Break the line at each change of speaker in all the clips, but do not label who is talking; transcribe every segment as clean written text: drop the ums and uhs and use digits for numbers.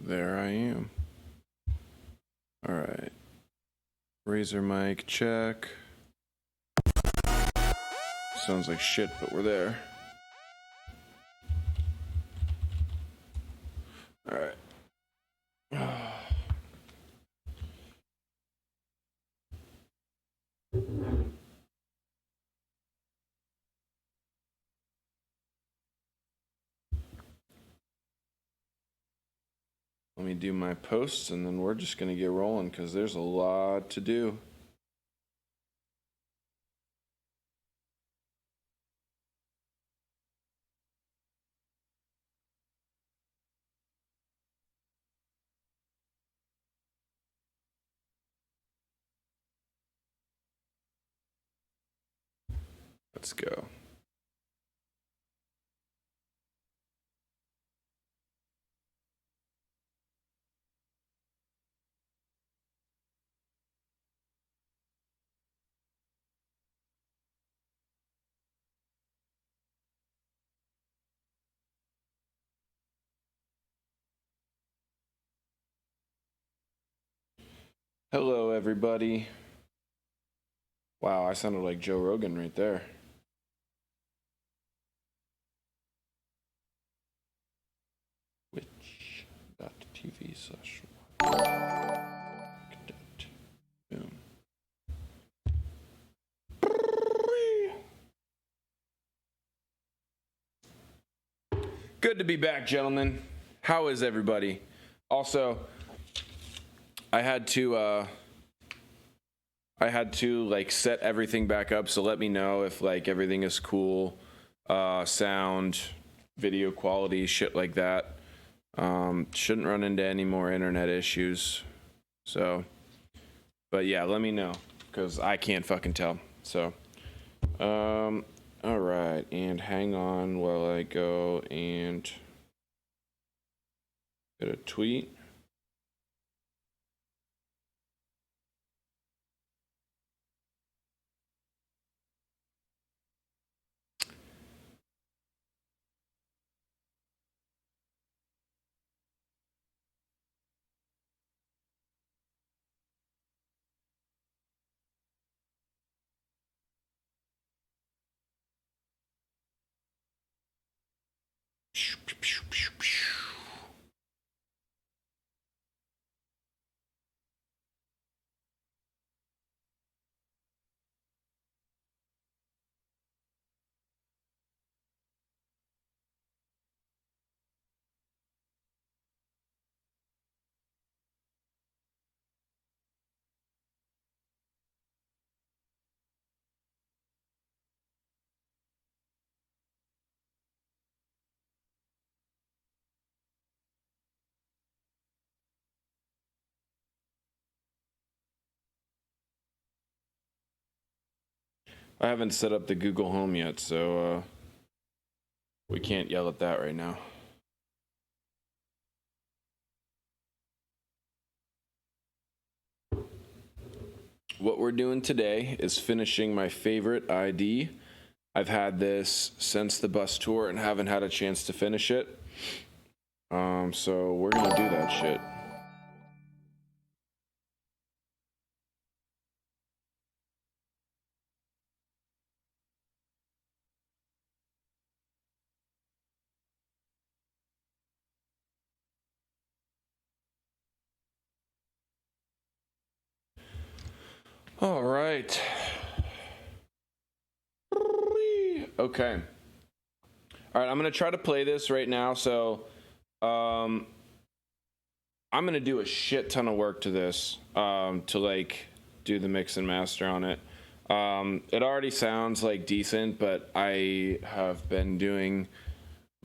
There I am. All right. Razor mic check. Sounds like shit, but we're there. All right. Let me do my posts and then we're just going to get rolling because there's a lot to do. Let's go. Hello, everybody. Wow, I sounded like Joe Rogan right there. Twitch.tv/boom. Good to be back, gentlemen. How is everybody? Also, I had to like set everything back up, so let me know if like everything is cool, sound, video quality, shit like that. Shouldn't run into any more internet issues. So, but yeah, let me know because I can't fucking tell. So, all right, and hang on while I go and get a tweet. I haven't set up the Google Home yet, so we can't yell at that right now. What we're doing today is finishing my favorite ID. I've had this since the bus tour and haven't had a chance to finish it. So we're gonna do that shit. All right. Okay. All right, I'm gonna try to play this right now. So, I'm gonna do a shit ton of work to this to like do the mix and master on it. It already sounds like decent, but I have been doing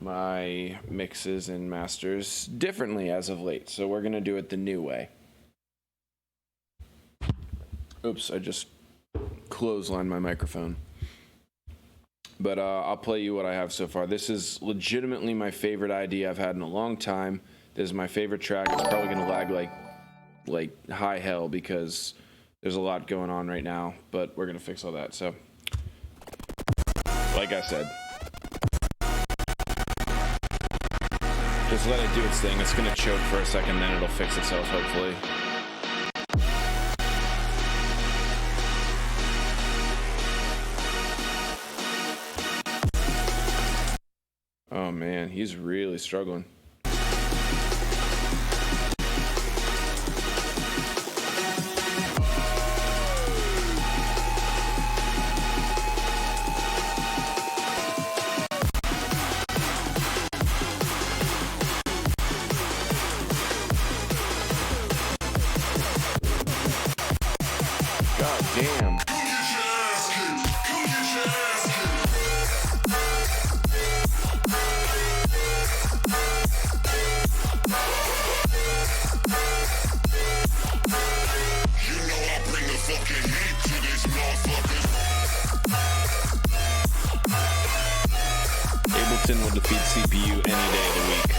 my mixes and masters differently as of late. So we're gonna do it the new way. Oops, I just clotheslined my microphone. But I'll play you what I have so far. This is legitimately my favorite ID I've had in a long time. This is my favorite track. It's probably gonna lag like high hell because there's a lot going on right now, but we're gonna fix all that. So, like I said. Just let it do its thing. It's gonna choke for a second, then it'll fix itself, hopefully. Oh man, he's really struggling. God damn. Ableton will defeat CPU any day of the week.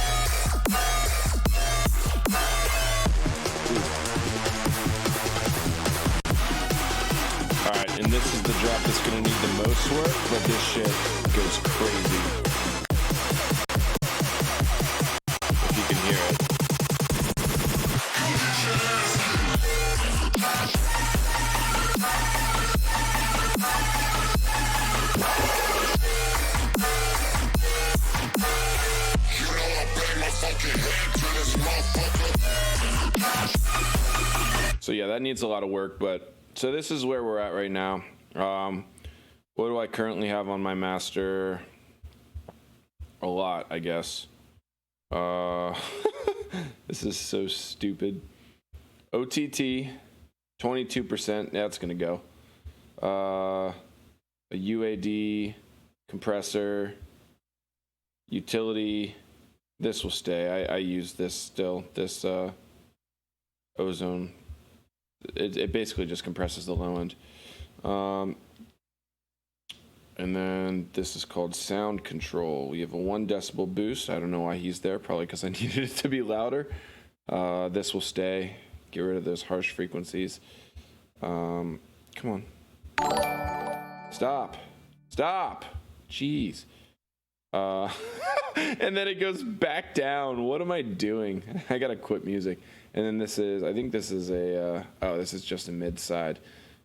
Alright, and this is the drop that's gonna need the most work, but this shit goes crazy. If you can hear it. So yeah, that needs a lot of work, but so this is where we're at right now. What do I currently have on my master? A lot, I guess. This is so stupid. OTT, 22%. That's gonna go. A UAD, compressor, utility. This will stay. I use this still. This ozone. It basically just compresses the low end. And then this is called sound control. We have a 1 decibel boost. I don't know why he's there. Probably because I needed it to be louder. This will stay. Get rid of those harsh frequencies. Come on. Stop. Stop. Jeez. And then it goes back down. What am I doing? I gotta quit music. And then this is, I think this is a, oh, this is just a mid side.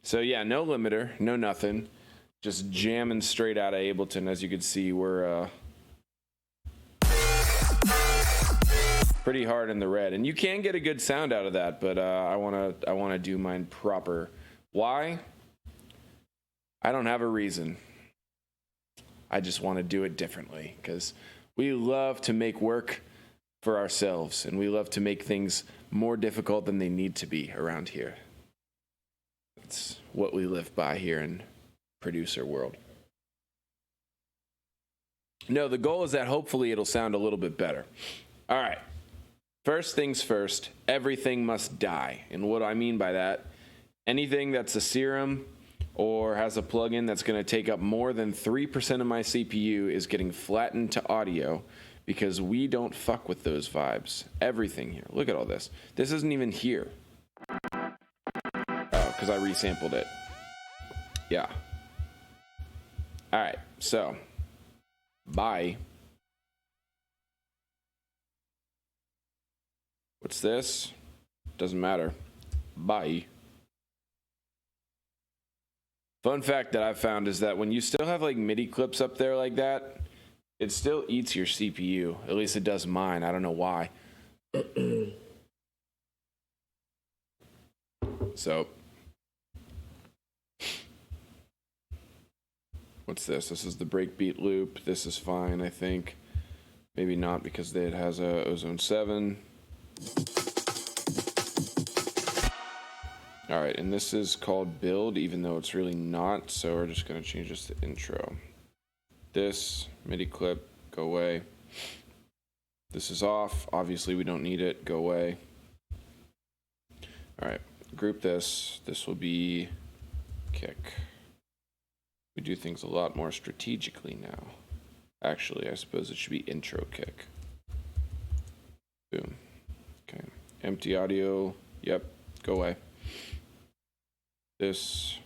So yeah, no limiter, no nothing. Just jamming straight out of Ableton. As you can see, we're pretty hard in the red. And you can get a good sound out of that, but I wanna do mine proper. Why? I don't have a reason. I just want to do it differently because we love to make work for ourselves and we love to make things more difficult than they need to be around here. That's what we live by here in producer world. No, the goal is that hopefully it'll sound a little bit better. All right. First things first, everything must die. And what I mean by that, anything that's a serum or has a plugin that's going to take up more than 3% of my CPU is getting flattened to audio because we don't fuck with those vibes. Everything here. Look at all this. This isn't even here. Oh, because I resampled it. Yeah. All right. So, bye. What's this? Doesn't matter. Bye. Fun fact that I've found is that when you still have like MIDI clips up there like that, it still eats your CPU. At least it does mine. I don't know why. So, what's this? This is the breakbeat loop. This is fine, I think. Maybe not because it has a Ozone 7. All right, and this is called build, even though it's really not, so we're just gonna change this to intro. This, MIDI clip, go away. This is off, obviously we don't need it, go away. All right, group this. This will be kick. We do things a lot more strategically now. Actually, I suppose it should be intro kick. Boom. Okay, empty audio, yep, go away. This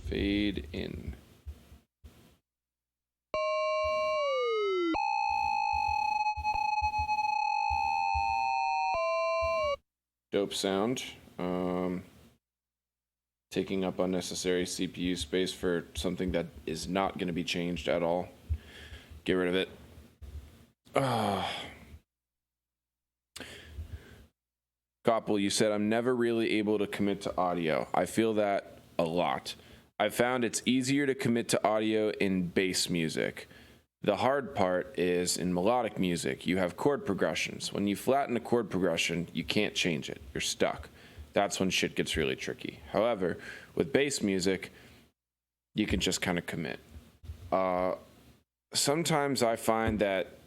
fade in. dope sound. Taking up unnecessary CPU space for something that is not going to be changed at all. Get rid of it. Koppel, you said I'm never really able to commit to audio. I feel that a lot. I found it's easier to commit to audio in bass music. The hard part is in melodic music, you have chord progressions. When you flatten a chord progression, you can't change it. You're stuck. That's when shit gets really tricky. However, with bass music, you can just kind of commit. Sometimes I find that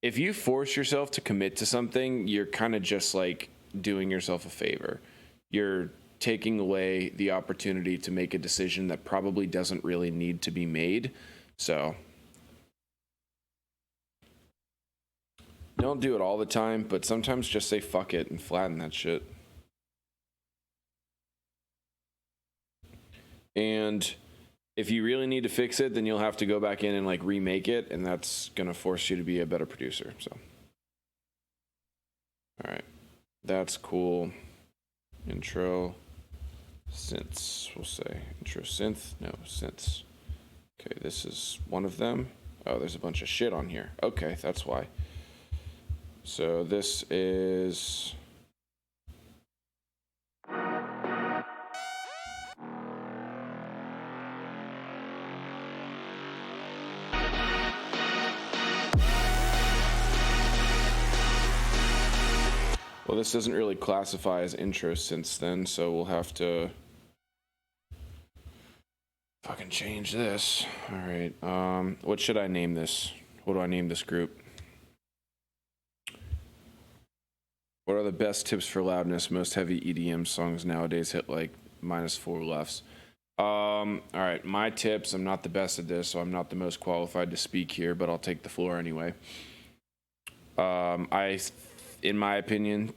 if you force yourself to commit to something, you're kind of just like doing yourself a favor. You're taking away the opportunity to make a decision that probably doesn't really need to be made. So don't do it all the time, but sometimes just say fuck it and flatten that shit. And if you really need to fix it, then you'll have to go back in and like remake it, and that's gonna force you to be a better producer. So all right, that's cool. Intro synths, we'll say intro synth. No, synths. Okay, this is one of them. Oh, there's a bunch of shit on here. Okay, that's why. So this is well, this doesn't really classify as intro synths then, so we'll have to fucking change this. All right. What should I name this? What do I name this group? What are the best tips for loudness? Most heavy EDM songs nowadays hit like -4 lefts. All right, my tips. I'm not the best at this, so I'm not the most qualified to speak here, but I'll take the floor anyway. In my opinion,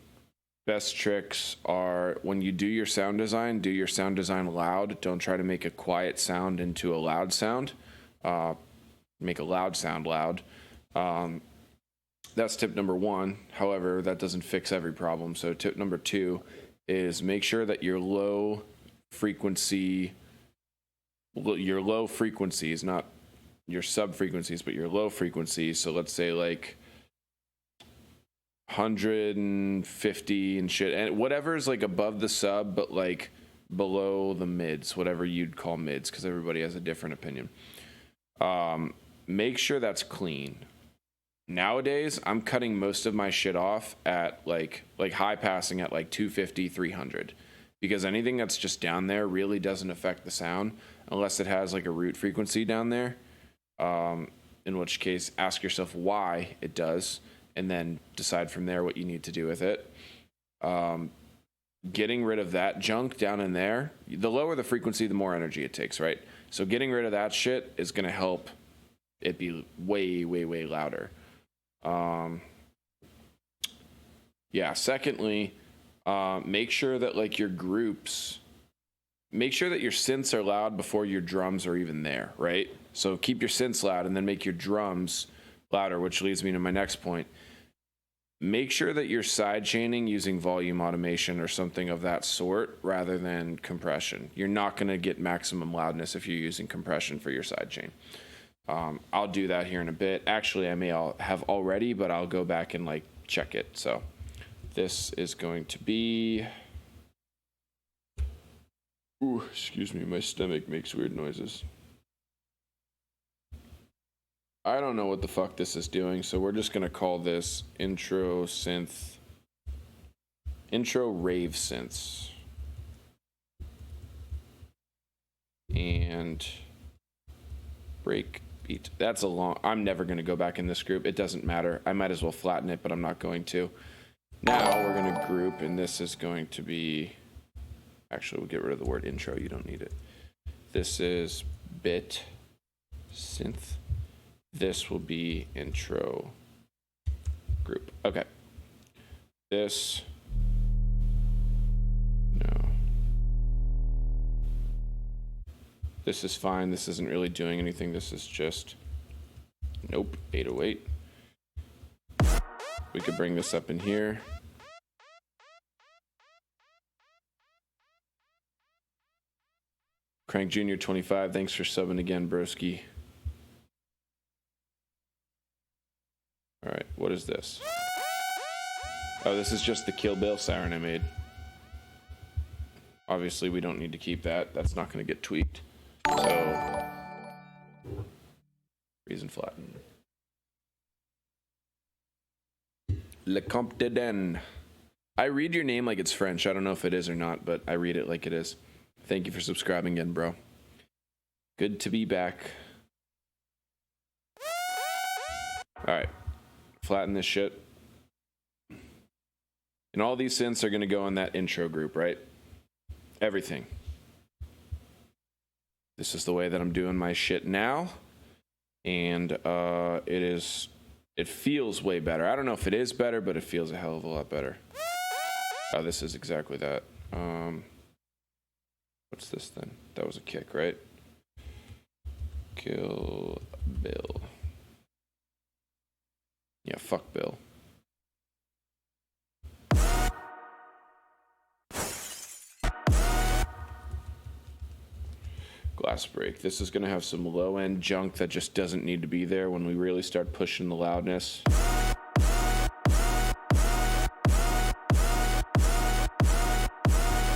best tricks are when you do your sound design loud. Don't try to make a quiet sound into a loud sound. Make a loud sound loud. That's tip number one. However, that doesn't fix every problem. So tip number two is make sure that your low frequencies, not your sub frequencies, but your low frequencies. So let's say like 150 and shit, and whatever is like above the sub, but like below the mids, whatever you'd call mids, because everybody has a different opinion. Make sure that's clean. Nowadays, I'm cutting most of my shit off at like high passing at like 250, 300, because anything that's just down there really doesn't affect the sound unless it has like a root frequency down there. In which case, ask yourself why it does, and then decide from there what you need to do with it. Getting rid of that junk down in there, the lower the frequency, the more energy it takes, right? So getting rid of that shit is going to help it be way, way, way louder. Secondly, make sure that like your groups, make sure that your synths are loud before your drums are even there, right? So keep your synths loud and then make your drums louder, which leads me to my next point. Make sure that you're side chaining using volume automation or something of that sort rather than compression. You're not going to get maximum loudness if you're using compression for your side chain. I'll do that here in a bit. Actually, I may have already, but I'll go back and like check it. So this is going to be... Ooh, excuse me, my stomach makes weird noises. I don't know what the fuck this is doing, so we're just going to call this intro rave synths. And break beat. That's a long... I'm never going to go back in this group. It doesn't matter. I might as well flatten it, but I'm not going to. Now we're going to group, and this is going to be... Actually, we'll get rid of the word intro. You don't need it. This is bit synth. This will be intro group. Okay. This... No. This is fine. This isn't really doing anything. This is just... Nope. 808. We could bring this up in here. Crank Junior 25, thanks for subbing again, broski. All right, what is this? Oh, this is just the Kill Bill siren I made. Obviously, we don't need to keep that. That's not going to get tweaked. So, freeze and flatten. Le Comte de Den. I read your name like it's French. I don't know if it is or not, but I read it like it is. Thank you for subscribing again, bro. Good to be back. All right. Flatten this shit. And all these synths are going to go in that intro group, right? Everything. This is the way that I'm doing my shit now. And it feels way better. I don't know if it is better, but it feels a hell of a lot better. Oh, this is exactly that. What's this then? That was a kick, right? Kill Bill. Yeah, fuck Bill. Glass break. This is going to have some low-end junk that just doesn't need to be there when we really start pushing the loudness.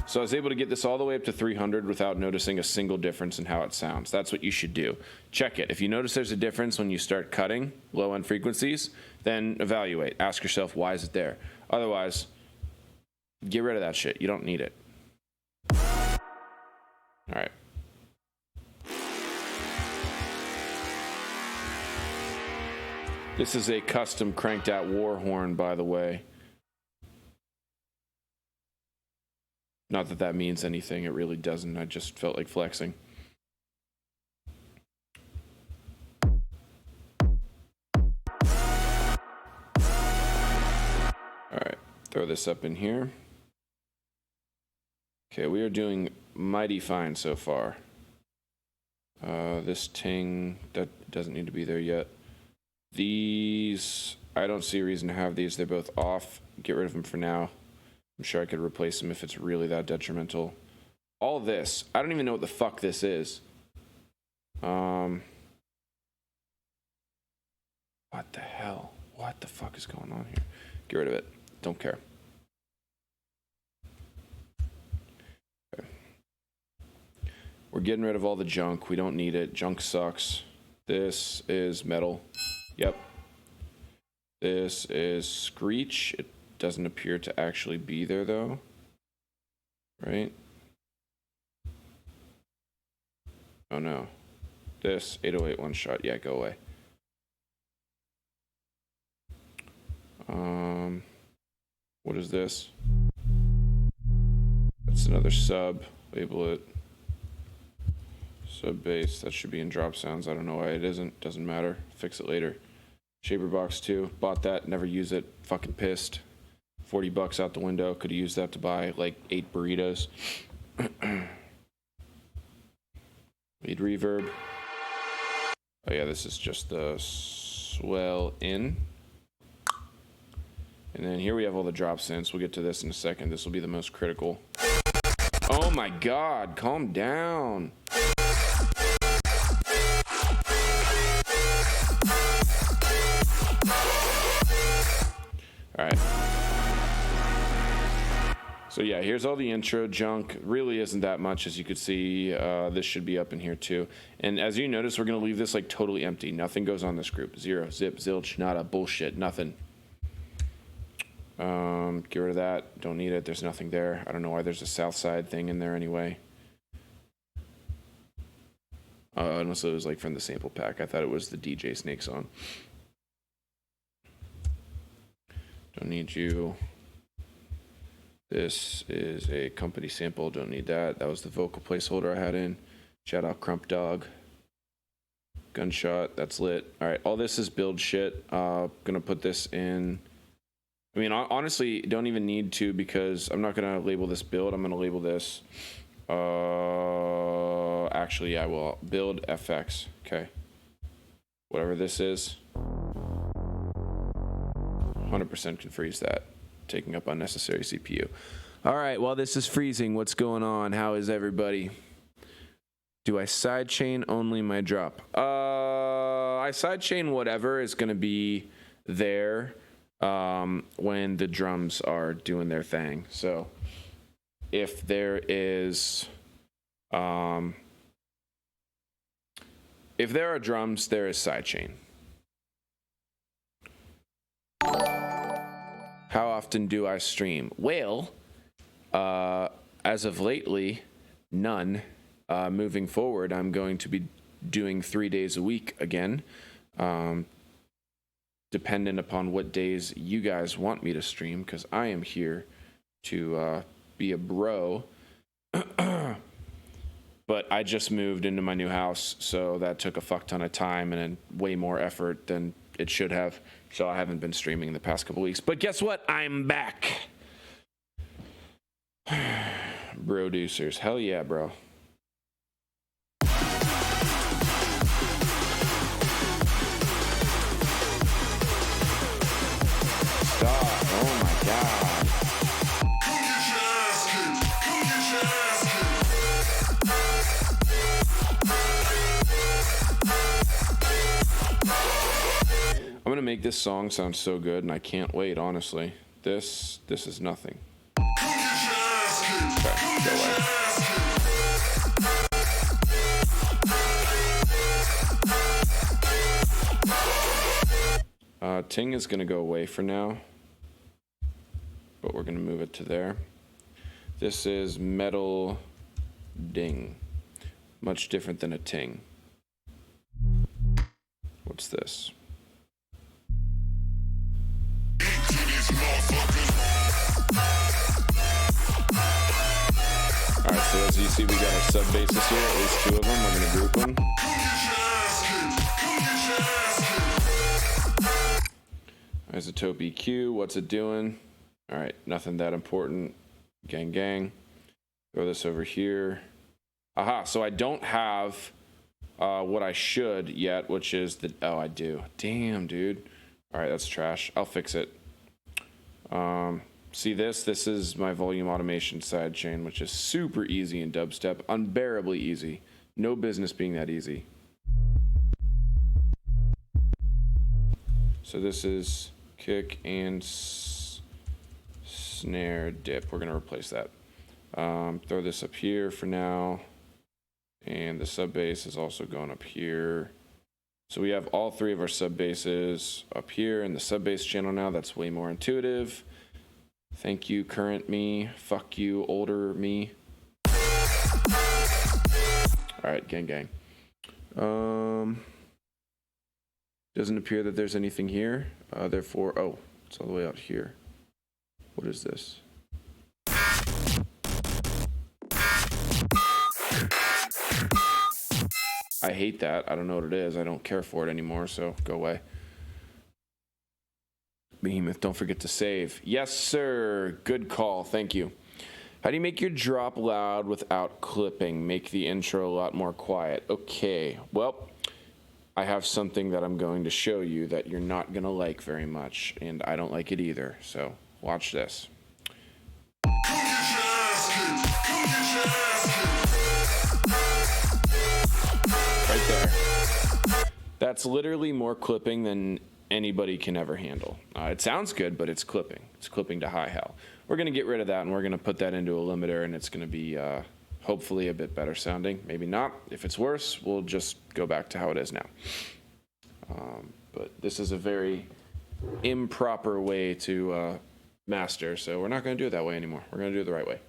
So I was able to get this all the way up to 300 without noticing a single difference in how it sounds. That's what you should do. Check it. If you notice there's a difference when you start cutting low-end frequencies, then evaluate. Ask yourself, why is it there? Otherwise, get rid of that shit. You don't need it. All right. This is a custom Crankdat war horn, by the way. Not that that means anything. It really doesn't. I just felt like flexing. All right. Throw this up in here. Okay, we are doing mighty fine so far. This ting, that doesn't need to be there yet. These, I don't see a reason to have these. They're both off. Get rid of them for now. I'm sure I could replace them if it's really that detrimental. All this, I don't even know what the fuck this is. What the hell? What the fuck is going on here? Get rid of it. Don't care. Okay. We're getting rid of all the junk. We don't need it. Junk sucks. This is metal. Yep. This is screech. It doesn't appear to actually be there, though. Right? Oh, no. This, 808 one shot. Yeah, go away. What is this? That's another sub. Label it. Sub bass. That should be in drop sounds. I don't know why it isn't. Doesn't matter. Fix it later. Shaper box 2. Bought that. Never use it. Fucking pissed. $40 out the window. Could have used that to buy like 8 burritos. Lead reverb. Oh yeah, this is just the swell in. And then here we have all the drop synths. We'll get to this in a second. This will be the most critical. Oh my god, calm down. All right. So yeah, here's all the intro junk. Really isn't that much, as you could see. This should be up in here too. And as you notice, we're gonna leave this like totally empty. Nothing goes on this group. Zero, zip, zilch, nada, bullshit, nothing. Get rid of that. Don't need it. There's nothing there. I don't know why there's a south side thing in there anyway. Unless it was like from the sample pack. I thought it was the DJ Snake song. Don't need you. This is a company sample. Don't need that. That was the vocal placeholder I had in. Shout out Crump Dog. Gunshot. That's lit. All right. All this is build shit. Gonna put this in. I mean, honestly, don't even need to, because I'm not gonna label this build. I'm gonna label this. Actually, I will build FX. Okay. Whatever this is. 100% can freeze that, taking up unnecessary CPU. All right, while this is freezing, what's going on? How is everybody? Do I sidechain only my drop? I sidechain whatever is going to be there when the drums are doing their thing. So if there is, if there are drums, there is sidechain. How often do I stream? Well, as of lately, none. Moving forward, I'm going to be doing 3 days a week again, dependent upon what days you guys want me to stream, because I am here to be a bro. But I just moved into my new house, so that took a fuck ton of time and way more effort than it should have. So I haven't been streaming the past couple weeks. But guess what? I'm back. Bro-ducers. Hell yeah, bro. Stop. Oh my god. I'm gonna make this song sound so good, and I can't wait, honestly. This is nothing. Okay, go away. Ting is gonna go away for now, but we're gonna move it to there. This is metal ding. Much different than a ting. What's this? Alright, so as you see, we got our sub basses here, at least 2 of them. We're gonna group them. Isotope EQ, what's it doing? Alright, nothing that important. Gang, gang. Throw this over here. Aha, so I don't have what I should yet, which is the... Oh, I do. Damn, dude. Alright, that's trash. I'll fix it. See this? This is my volume automation sidechain, which is super easy in dubstep. Unbearably easy. No business being that easy. So this is kick and snare dip. We're going to replace that. Throw this up here for now. And the sub bass is also going up here. So we have all 3 of our sub basses up here in the sub bass channel now. That's way more intuitive. Thank you, current me. Fuck you, older me. Alright, gang, gang. Doesn't appear that there's anything here. Therefore, oh, it's all the way out here. What is this? I hate that. I don't know what it is. I don't care for it anymore, so go away. Behemoth, don't forget to save. Yes, sir. Good call. Thank you. How do you make your drop loud without clipping? Make the intro a lot more quiet. Okay. Well, I have something that I'm going to show you that you're not going to like very much, and I don't like it either. So watch this. Right there. That's literally more clipping than anybody can ever handle. It sounds good, but it's clipping. It's clipping to high hell. We're going to get rid of that, and we're going to put that into a limiter, and it's going to be hopefully a bit better sounding. Maybe not. If it's worse, we'll just go back to how it is now. But this is a very improper way to master, so we're not going to do it that way anymore. We're going to do it the right way.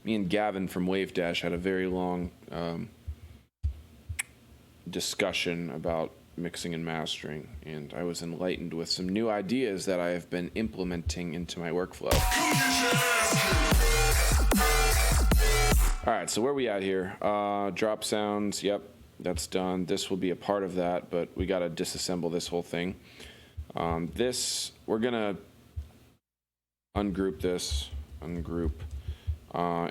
Me and Gavin from Wave Dash had a very long discussion about mixing and mastering, and I was enlightened with some new ideas that I have been implementing into my workflow. Alright, so where are we at here? Drop sounds, yep, that's done. This will be a part of that, but we gotta disassemble this whole thing. This, we're gonna ungroup this, ungroup.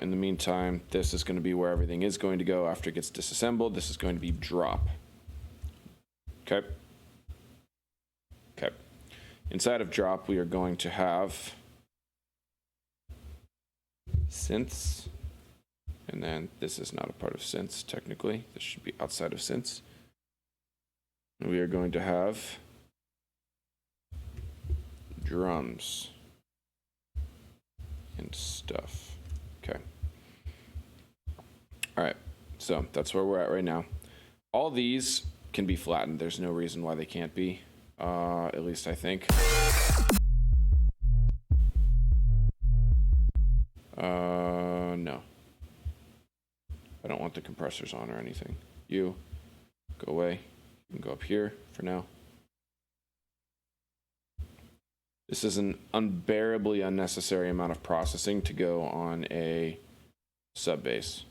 In the meantime, this is going to be where everything is going to go after it gets disassembled. This is going to be drop. Okay. Okay. Inside of drop, we are going to have synths. And then this is not a part of synths, technically. This should be outside of synths. We are going to have drums and stuff. Okay. All right. So that's where we're at right now. All these can be flattened. There's no reason why they can't be. At least I think. No. I don't want the compressors on or anything. You, go away. You can go up here for now. This is an unbearably unnecessary amount of processing to go on a sub bass.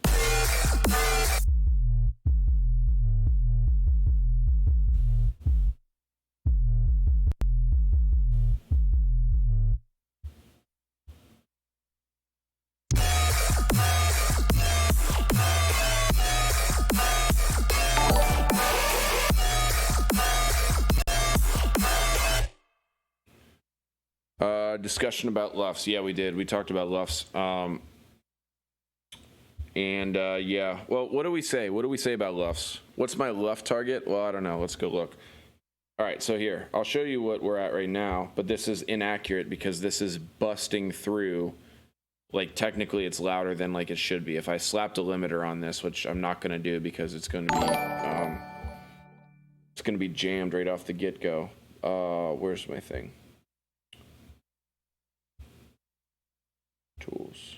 Discussion about LUFs. Yeah, we did. We talked about LUFs. Yeah. Well, what do we say? What do we say about LUFs? What's my LUF target? Well, I don't know. Let's go look. All right, so here. I'll show you what we're at right now, but this is inaccurate because this is busting through. Like, technically, it's louder than, like, it should be. If I slapped a limiter on this, which I'm not going to do because it's going to be jammed right off the get-go. Where's my thing? Tools.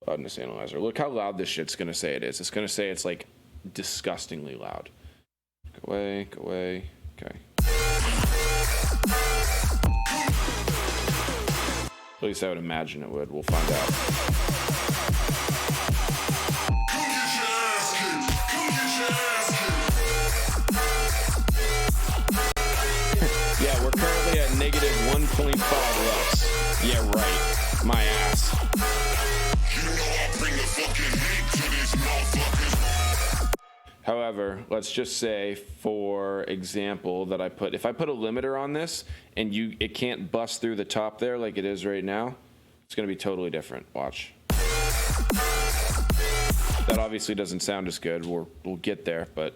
Loudness analyzer. Look how loud this shit's gonna say it is. It's gonna say it's like disgustingly loud. Go away, go away. Okay. At least I would imagine it would. We'll find out. Yeah, we're currently at negative 1.5 lux. Yeah, right. My ass. However, let's just say, for example, that if I put a limiter on this and it can't bust through the top there like it is right now, it's going to be totally different. Watch. That obviously doesn't sound as good. We'll get there, but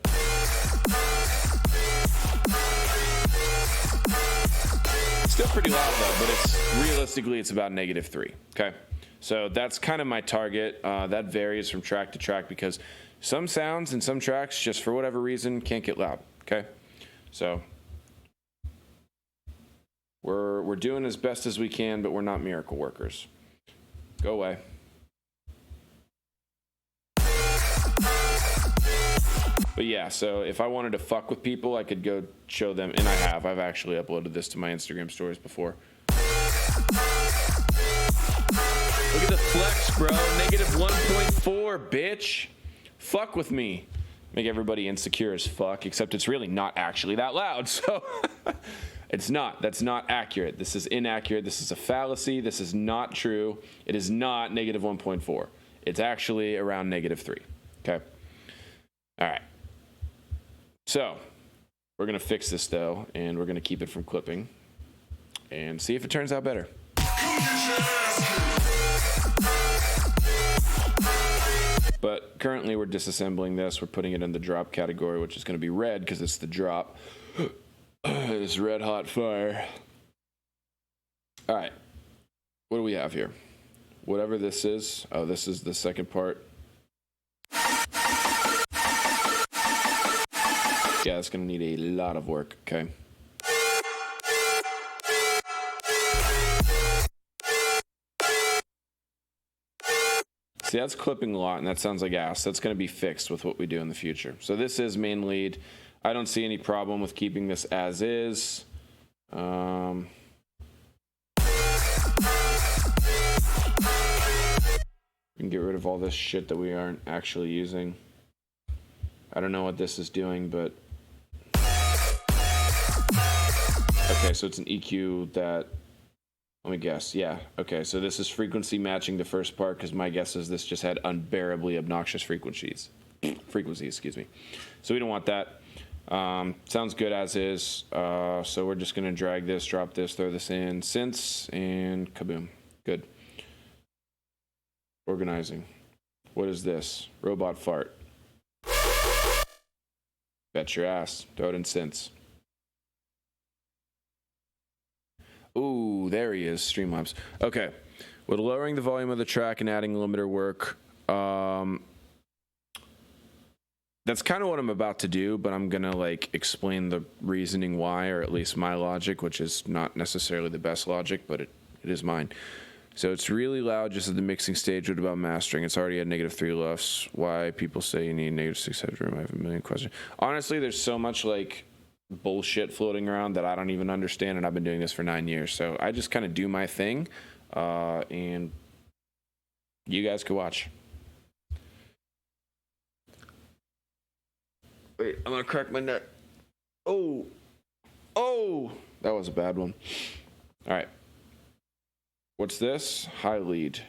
still pretty loud though, but realistically it's about -3. Okay, so that's kind of my target. That varies from track to track because some sounds and some tracks, just for whatever reason, can't get loud. Okay, so we're doing as best as we can, but we're not miracle workers. Go away. But yeah, so if I wanted to fuck with people, I could go show them, and I have. I've actually uploaded this to my Instagram stories before. Look at the flex, bro. -1.4, bitch. Fuck with me. Make everybody insecure as fuck, except it's really not actually that loud, so it's not. That's not accurate. This is inaccurate. This is a fallacy. This is not true. It is not -1.4. It's actually around -3. Okay? All right. So, we're going to fix this, though, and we're going to keep it from clipping and see if it turns out better. But currently, we're disassembling this. We're putting it in the drop category, which is going to be red because it's the drop. It's red hot fire. All right. What do we have here? Whatever this is. Oh, this is the second part. Yeah, it's going to need a lot of work, okay? See, that's clipping a lot, and that sounds like ass. That's going to be fixed with what we do in the future. So this is main lead. I don't see any problem with keeping this as is. We can get rid of all this shit that we aren't actually using. I don't know what this is doing, but... Okay, so it's an EQ that... Let me guess. Yeah. Okay, so this is frequency matching the first part because my guess is this just had unbearably obnoxious frequencies. Excuse me. So we don't want that. Sounds good as is. So we're just going to drag this, drop this, throw this in, synths, and kaboom. Good. Organizing. What is this? Robot fart. Bet your ass. Throw it in synths. Ooh, there he is. Streamlabs. Okay. With lowering the volume of the track and adding limiter work, that's kind of what I'm about to do, but I'm going to like explain the reasoning why, or at least my logic, which is not necessarily the best logic, but it is mine. So it's really loud just at the mixing stage. What about mastering? It's already at -3 LUFS. Why people say you need -6 headroom? I have a million questions. Honestly, there's so much like bullshit floating around that I don't even understand, and I've been doing this for 9 years. So I just kind of do my thing, and you guys can watch. Wait, I'm gonna crack my neck. Oh, that was a bad one. All right. What's this? High lead.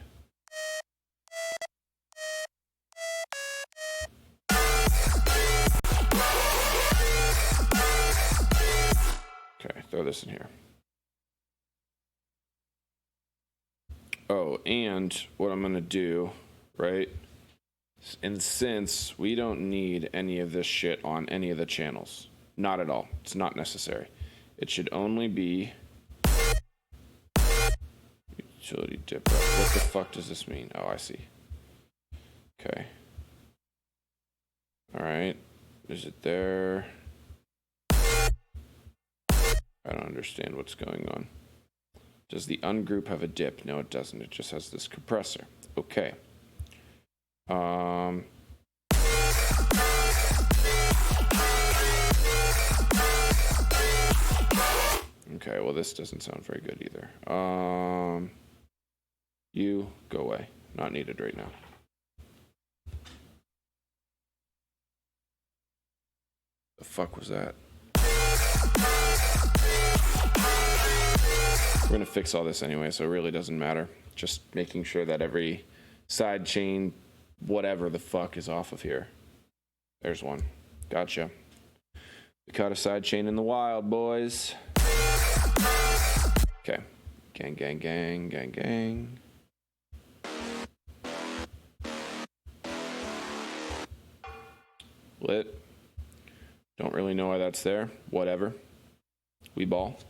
Okay, throw this in here. Oh, and what I'm gonna do, right? And since we don't need any of this shit on any of the channels, not at all. It's not necessary. It should only be utility dip. What the fuck does this mean? Oh, I see. Okay. All right. Is it there? I don't understand what's going on. Does the ungroup have a dip? No, it doesn't. It just has this compressor. Okay. Okay, well, this doesn't sound very good either. You go away. Not needed right now. The fuck was that? We're gonna fix all this anyway, so it really doesn't matter. Just making sure that every side chain, whatever the fuck, is off of here. There's one. Gotcha. We caught a side chain in the wild, boys. Okay. Gang, gang, gang, gang, gang. Lit. Don't really know why that's there. Whatever. We ball.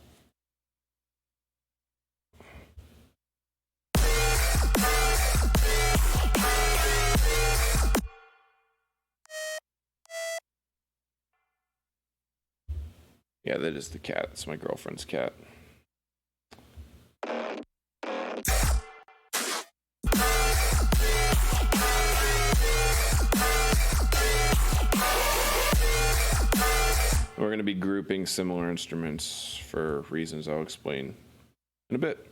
Yeah, that is the cat. That's my girlfriend's cat. We're going to be grouping similar instruments for reasons I'll explain in a bit.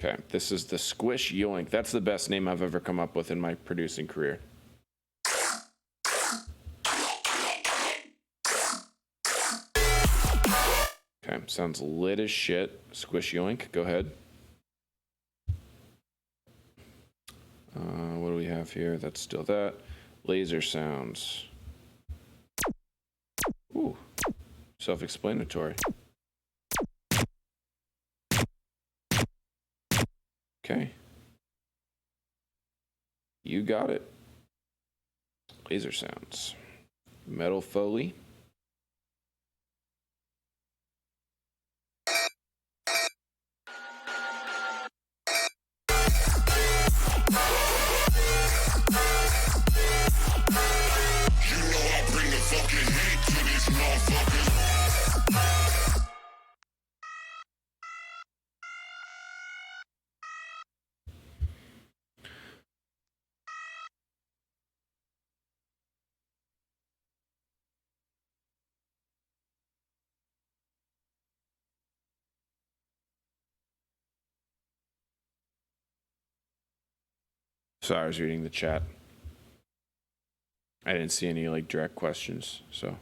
Okay, this is the Squish Yoink. That's the best name I've ever come up with in my producing career. Okay, sounds lit as shit. Squish Yoink, go ahead. What do we have here? That's still that. Laser sounds. Ooh, self-explanatory. Okay. You got it. Laser sounds. Metal Foley. Sorry, I was reading the chat. I didn't see any like direct questions, so.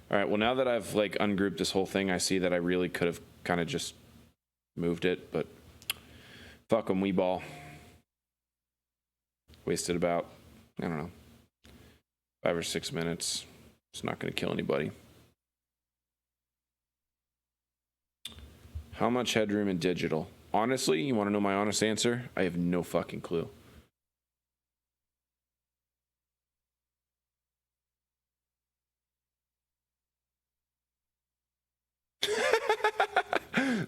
All right, well, now that I've like ungrouped this whole thing, I see that I really could have kind of just moved it, but fuck them, we ball. Wasted about, I don't know, 5 or 6 minutes. It's not going to kill anybody. How much headroom in digital? Honestly, you want to know my honest answer? I have no fucking clue.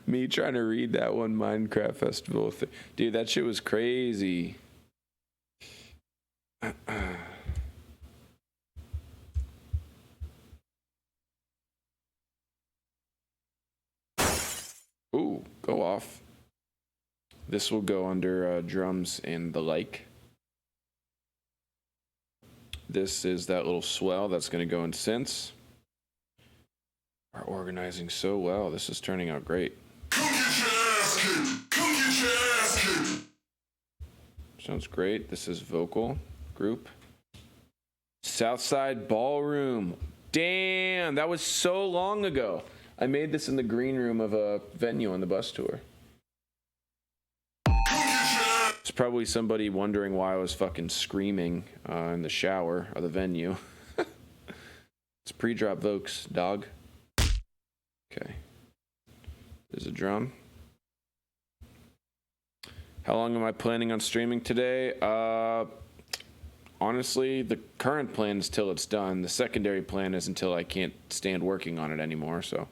Me trying to read that one Minecraft festival thing. Dude, that shit was crazy. Ooh, go off. This will go under drums and the like. This is that little swell that's going to go in synths. Are organizing so well. This is turning out great. Sounds great. This is vocal group. Southside Ballroom. Damn, that was so long ago. I made this in the green room of a venue on the bus tour. There's probably somebody wondering why I was fucking screaming in the shower of the venue. It's pre-drop vocals, dog. Okay. There's a drum. How long am I planning on streaming today? Honestly, the current plan is till it's done. The secondary plan is until I can't stand working on it anymore, so.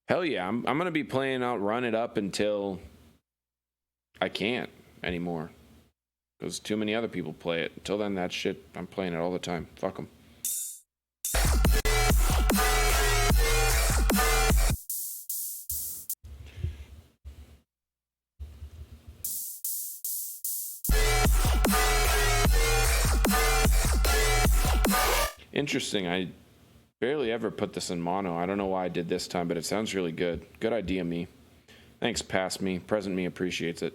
Hell yeah, I'm going to be playing out Run It Up until I can't anymore. Because too many other people play it. Until then, that shit, I'm playing it all the time. Fuck them. Interesting. I barely ever put this in mono. I don't know why I did this time, but it sounds really good. Good idea, me. Thanks, past me. Present me appreciates it.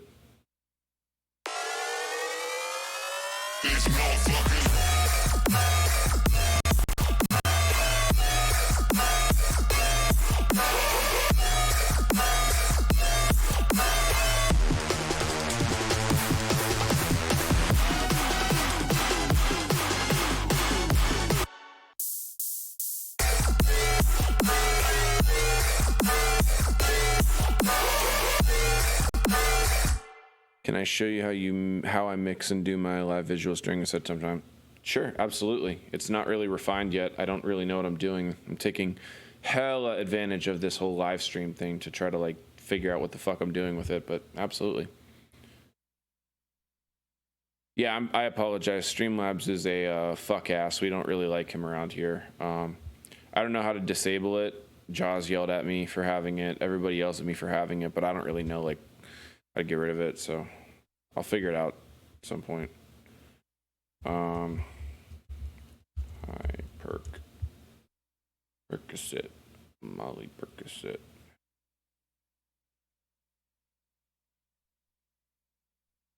Can I show you how I mix and do my live visuals during a set sometime? Sure, absolutely. It's not really refined yet. I don't really know what I'm doing. I'm taking hella advantage of this whole live stream thing to try to like figure out what the fuck I'm doing with it, but absolutely. Yeah, I apologize. Streamlabs is a fuck ass. We don't really like him around here. I don't know how to disable it. Jaws yelled at me for having it. Everybody yells at me for having it, but I don't really know like how to get rid of it, so I'll figure it out at some point. Hi, Percocet, Molly Percocet.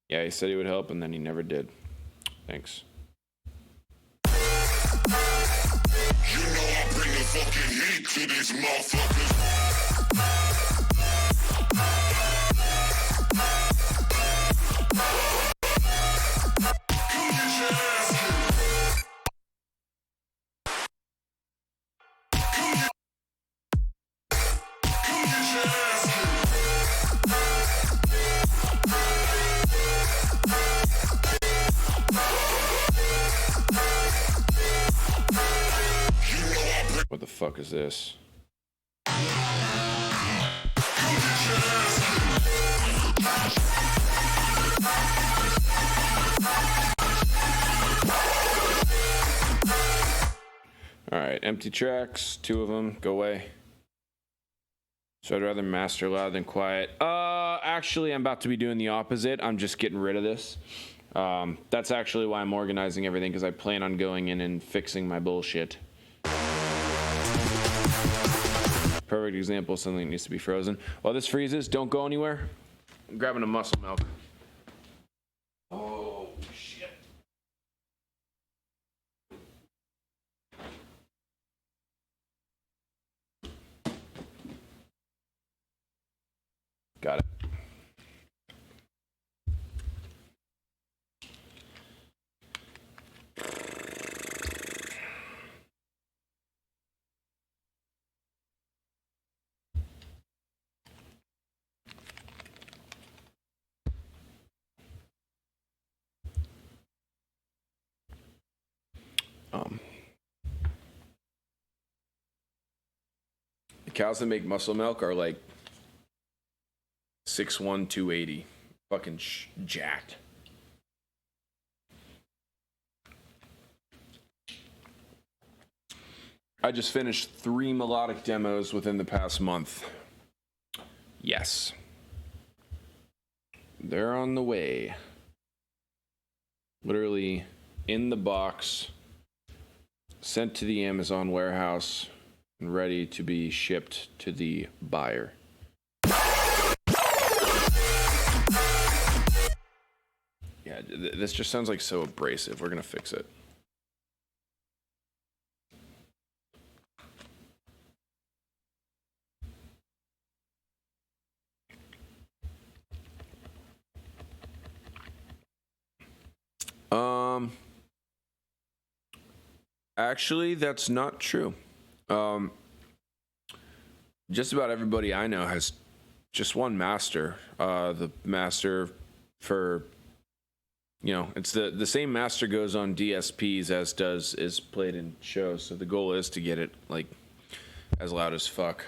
Yeah, he said he would help, and then he never did. Thanks. You know I bring the fucking heat to these motherfuckers. What the fuck is this? Alright, empty tracks, 2 of them, go away. So I'd rather master loud than quiet. Actually, I'm about to be doing the opposite. I'm just getting rid of this. That's actually why I'm organizing everything, because I plan on going in and fixing my bullshit. Perfect example of something that needs to be frozen. While this freezes, don't go anywhere. I'm grabbing a muscle milk. Oh, shit. Got it. The cows that make muscle milk are like 6'1", 280. Fucking jacked. I just finished 3 melodic demos within the past month. Yes. They're on the way. Literally in the box, sent to the Amazon warehouse, and ready to be shipped to the buyer. Yeah, this just sounds like so abrasive. We're gonna fix it. Actually, that's not true. Just about everybody I know has just one master. The master for, you know, it's the same master goes on DSPs as is played in shows. So the goal is to get it like as loud as fuck.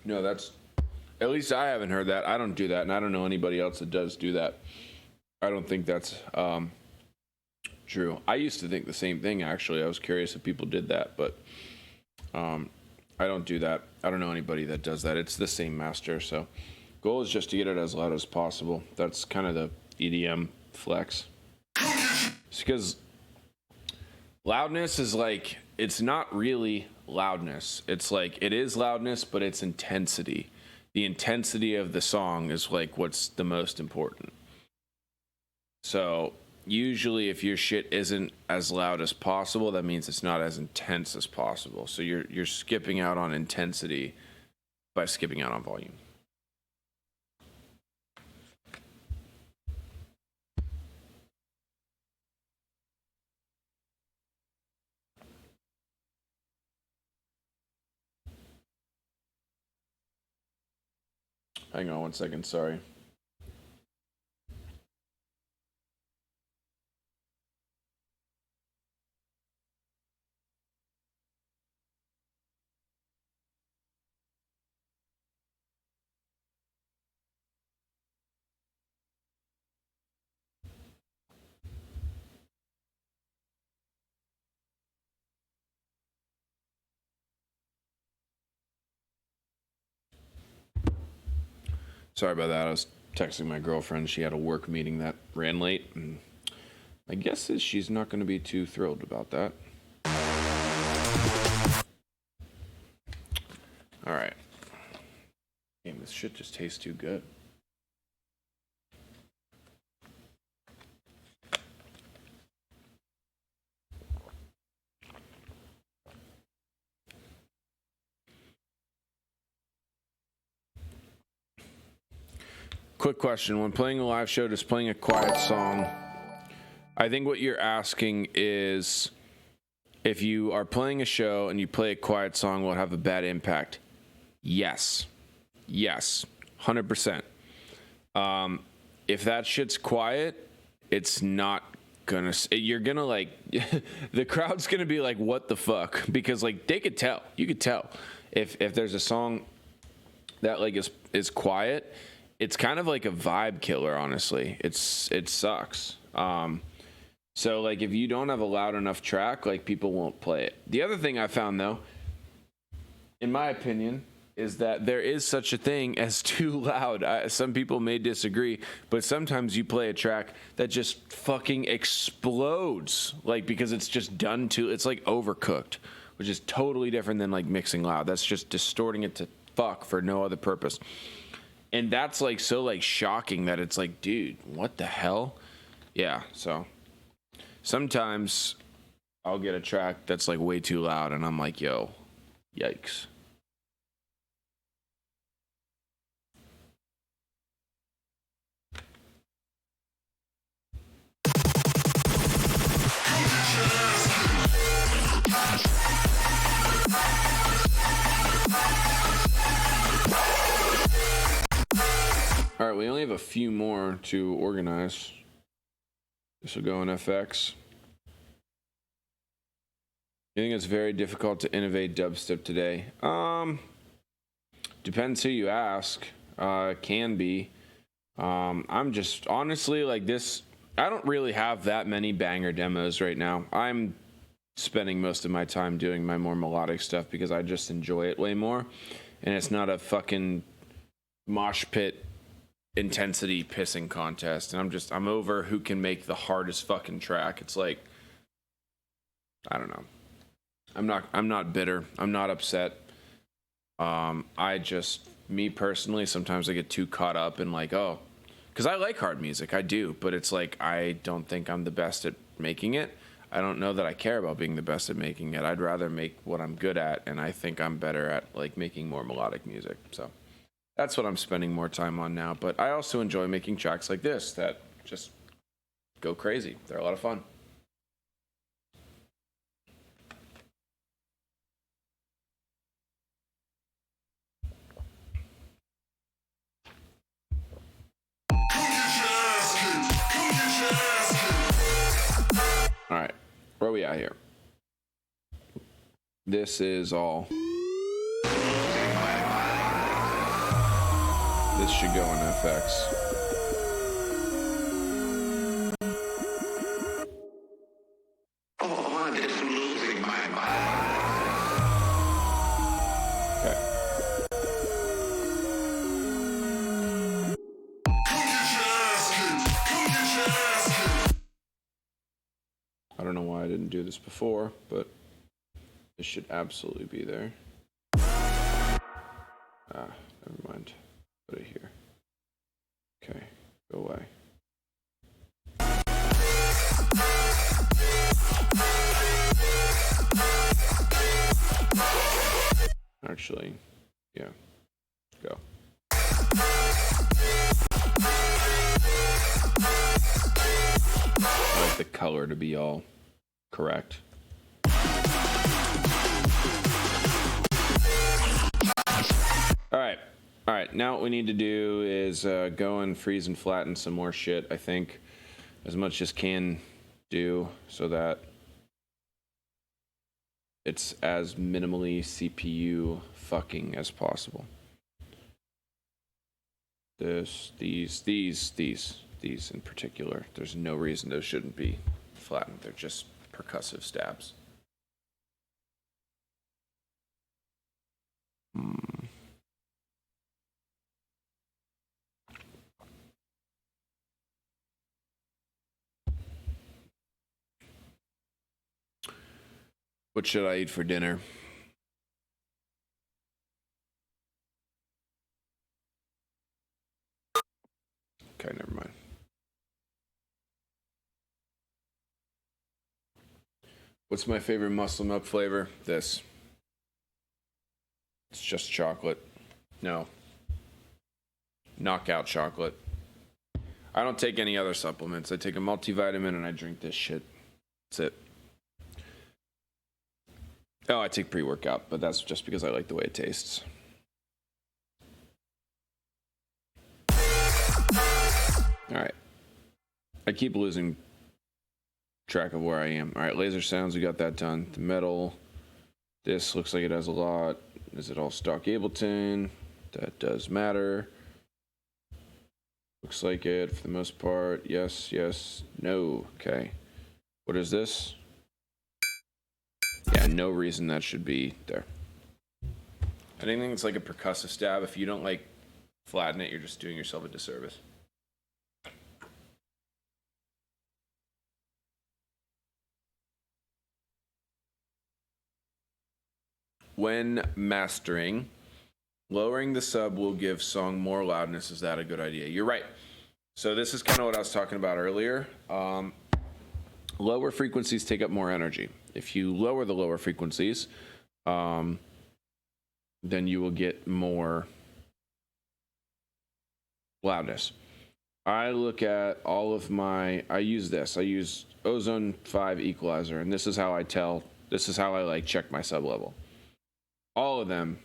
No, that's, at least I haven't heard that. I don't do that, and I don't know anybody else that does do that. I don't think that's true. I used to think the same thing, actually. I was curious if people did that, but I don't do that. I don't know anybody that does that. It's the same master, so goal is just to get it as loud as possible. That's kind of the EDM flex. It's because loudness is like, it's not really loudness. It's like, it is loudness, but it's intensity. The intensity of the song is like what's the most important. So usually if your shit isn't as loud as possible, that means it's not as intense as possible. So you're skipping out on intensity by skipping out on volume. Hang on 1 second, sorry. Sorry about that. I was texting my girlfriend. She had a work meeting that ran late, and my guess is she's not going to be too thrilled about that. All right. Damn, this shit just tastes too good. Quick question. When playing a live show, does playing a quiet song, I think what you're asking is if you are playing a show and you play a quiet song, will it have a bad impact? Yes. Yes. 100%. If that shit's quiet, it's not gonna, you're gonna like, the crowd's gonna be like, what the fuck? Because like they could tell, you could tell if there's a song that like is quiet, it's kind of like a vibe killer, honestly. It sucks. So like if you don't have a loud enough track, like people won't play it. The other thing I found though, in my opinion, is that there is such a thing as too loud. Some people may disagree, but sometimes you play a track that just fucking explodes, like because it's just done to, it's like overcooked, which is totally different than like mixing loud. That's just distorting it to fuck for no other purpose. And that's like so like shocking that it's like, dude, what the hell? Yeah, so sometimes I'll get a track that's like way too loud, and I'm like, yo, yikes. All right, we only have a few more to organize. This will go in FX. You think it's very difficult to innovate dubstep today? Depends who you ask. Can be. I'm just honestly like this. I don't really have that many banger demos right now. I'm spending most of my time doing my more melodic stuff because I just enjoy it way more, and it's not a fucking mosh pit intensity pissing contest. And I'm over who can make the hardest fucking track. It's like, I don't know. I'm not bitter. I'm not upset. Me personally, sometimes I get too caught up in like, oh, because I like hard music, I do, but it's like I don't think I'm the best at making it. I don't know that I care about being the best at making it. I'd rather make what I'm good at, and I think I'm better at like making more melodic music. So that's what I'm spending more time on now. But I also enjoy making tracks like this that just go crazy. They're a lot of fun. All right, where are we at here? This is all. This should go in FX.
Oh, I'm just losing my mind.
Okay. I don't know why I didn't do this before, but this should absolutely be there. Never mind. Put it here. Okay, go away. Actually, yeah, go. I like the color to be all correct. All right. Now what we need to do is go and freeze and flatten some more shit, I think, as much as can do, so that it's as minimally CPU fucking as possible. These in particular, there's no reason those shouldn't be flattened. They're just percussive stabs. What should I eat for dinner? Okay, never mind. What's my favorite muscle milk flavor? This. It's just chocolate. No. Knockout chocolate. I don't take any other supplements. I take a multivitamin and I drink this shit. That's it. Oh, I take pre-workout, but that's just because I like the way it tastes. All right. I keep losing track of where I am. All right, laser sounds, we got that done. The metal, this looks like it has a lot. Is it all stock Ableton? That does matter. Looks like it for the most part. Yes, yes, no. Okay. What is this? Yeah, no reason that should be there. Anything that's like a percussive stab, if you don't like flatten it, you're just doing yourself a disservice. When mastering, lowering the sub will give song more loudness. Is that a good idea? You're right. So this is kind of what I was talking about earlier. Lower frequencies take up more energy. If you lower the lower frequencies, then you will get more loudness. I look at all of my, I use Ozone 5 equalizer, and this is how I like check my sub level. All of them.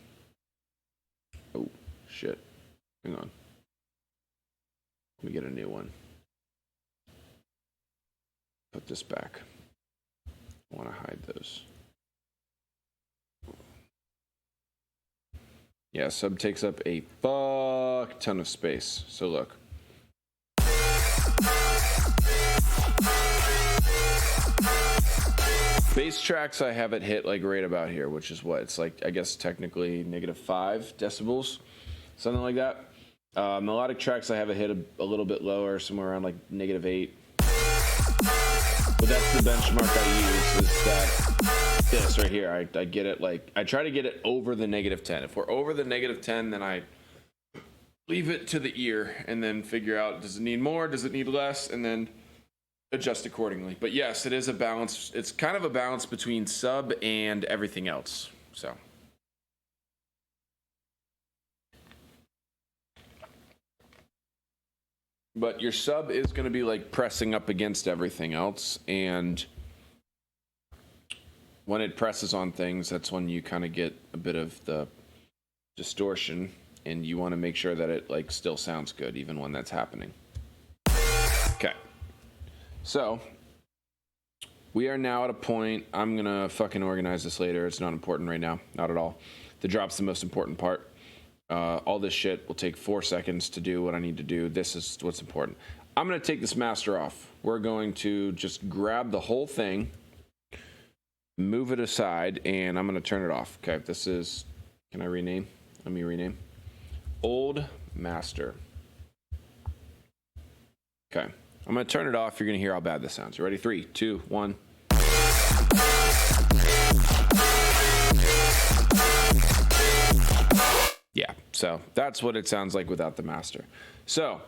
Oh, shit. Hang on. Let me get a new one. Put this back. I want to hide those. Yeah, sub takes up a fuck ton of space. So look. Bass tracks, I have it hit like right about here, which is what? It's like, I guess technically -5 decibels, something like that. Melodic tracks, I have it hit a little bit lower, somewhere around like -8. But that's the benchmark I use, is that this right here. I get it like, I try to get it over the -10. If we're over the -10, then I leave it to the ear and then figure out, does it need more, does it need less, and then adjust accordingly. But yes, it is a balance. It's kind of a balance between sub and everything else. So. But your sub is going to be like pressing up against everything else, and when it presses on things, that's when you kind of get a bit of the distortion, and you want to make sure that it like still sounds good even when that's happening. Okay. So, we are now at a point, I'm going to fucking organize this later. It's not important right now. Not at all. The drop's the most important part. All this shit will take 4 seconds to do what I need to do. This is what's important. I'm going to take this master off. We're going to just grab the whole thing, move it aside, and I'm going to turn it off. Okay, this is, can I rename? Let me rename. Old master. Okay. I'm going to turn it off. You're going to hear how bad this sounds. You ready? 3, 2, 1. Yeah, so that's what it sounds like without the master. So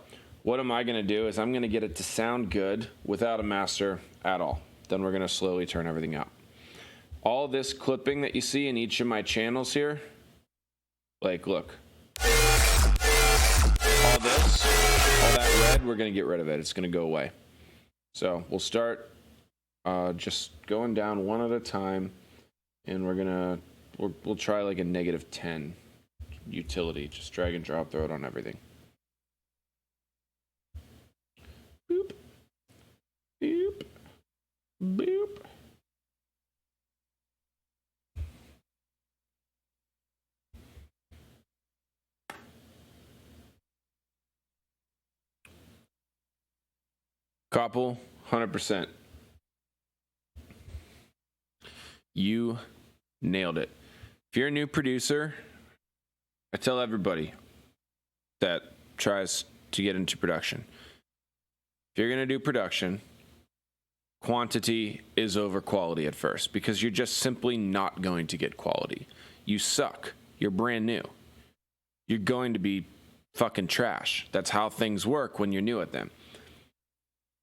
what am I going to do is I'm going to get it to sound good without a master at all. Then we're going to slowly turn everything out. All this clipping that you see in each of my channels here, like, look. All this, all that red, we're going to get rid of it. It's going to go away. So we'll start just going down one at a time, and we'll try like a -10 utility. Just drag and drop, throw it on everything. Boop. Boop. Boop. Couple, 100%. You nailed it. If you're a new producer, I tell everybody that tries to get into production, if you're going to do production, quantity is over quality at first, because you're just simply not going to get quality. You suck. You're brand new. You're going to be fucking trash. That's how things work when you're new at them.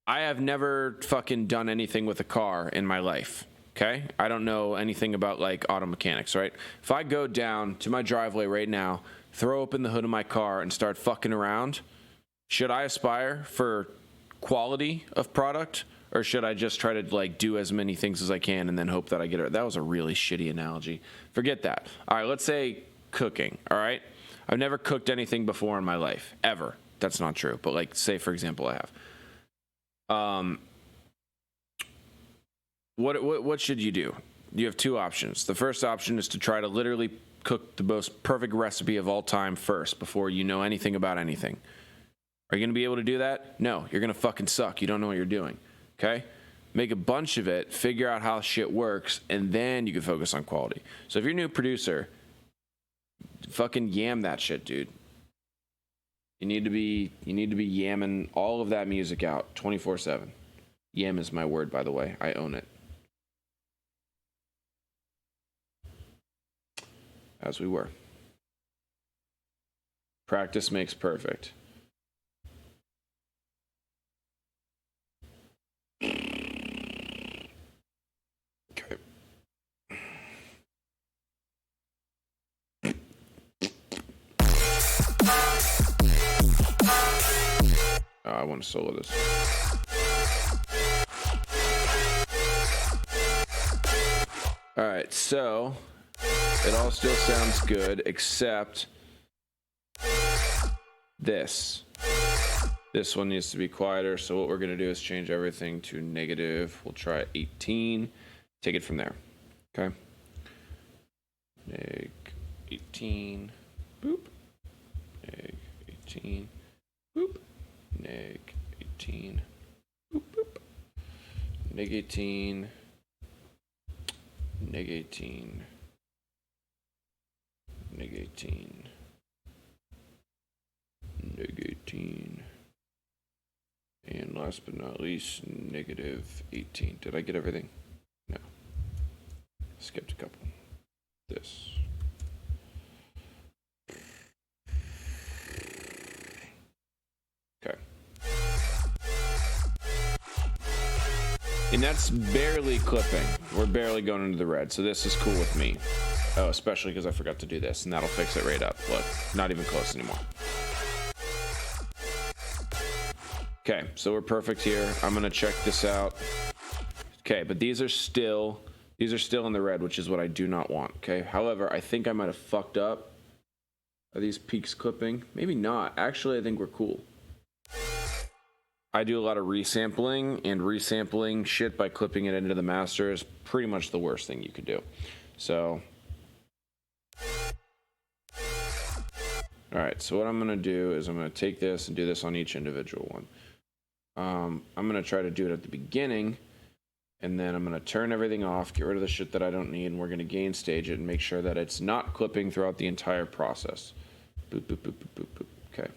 I have never fucking done anything with a car in my life, okay? I don't know anything about, like, auto mechanics, right? If I go down to my driveway right now, throw open the hood of my car, and start fucking around, should I aspire for quality of product, or should I just try to, like, do as many things as I can and then hope that I get it? That was a really shitty analogy. Forget that. All right, let's say cooking, all right? I've never cooked anything before in my life, ever. That's not true, but, like, say, for example, I have. What should you do? You have two options. The first option is to try to literally cook the most perfect recipe of all time first before you know anything about anything. Are you going to be able to do that? No, you're going to fucking suck. You don't know what you're doing. Okay? Make a bunch of it, figure out how shit works, and then you can focus on quality. So if you're a new producer, fucking yam that shit, dude. You need to be yamming all of that music out 24/7. Yam is my word, by the way. I own it. As we were. Practice makes perfect. I want to solo this. All right, so it all still sounds good, except this. This one needs to be quieter, so what we're going to do is change everything to negative. We'll try 18. Take it from there, okay? Neg 18, boop. Neg 18, boop. Neg 18, boop, boop. Neg 18, neg 18, neg 18, neg 18, and last but not least, negative 18. Did I get everything? No. Skipped a couple. This. Okay. And that's barely clipping. We're barely going into the red, so this is cool with me. Oh, especially because I forgot to do this, and that'll fix it right up. Look, not even close anymore. Okay, so we're perfect here. I'm gonna check this out. Okay, but these are still in the red, which is what I do not want. Okay, however, I think I might have fucked up. Are these peaks clipping? Maybe not. Actually, I think we're cool. I do a lot of resampling, and resampling shit by clipping it into the master is pretty much the worst thing you could do. So, all right, so what I'm gonna do is I'm gonna take this and do this on each individual one. I'm gonna try to do it at the beginning, and then I'm gonna turn everything off, get rid of the shit that I don't need, and we're gonna gain stage it and make sure that it's not clipping throughout the entire process. Boop, boop, boop, boop, boop, boop. Okay.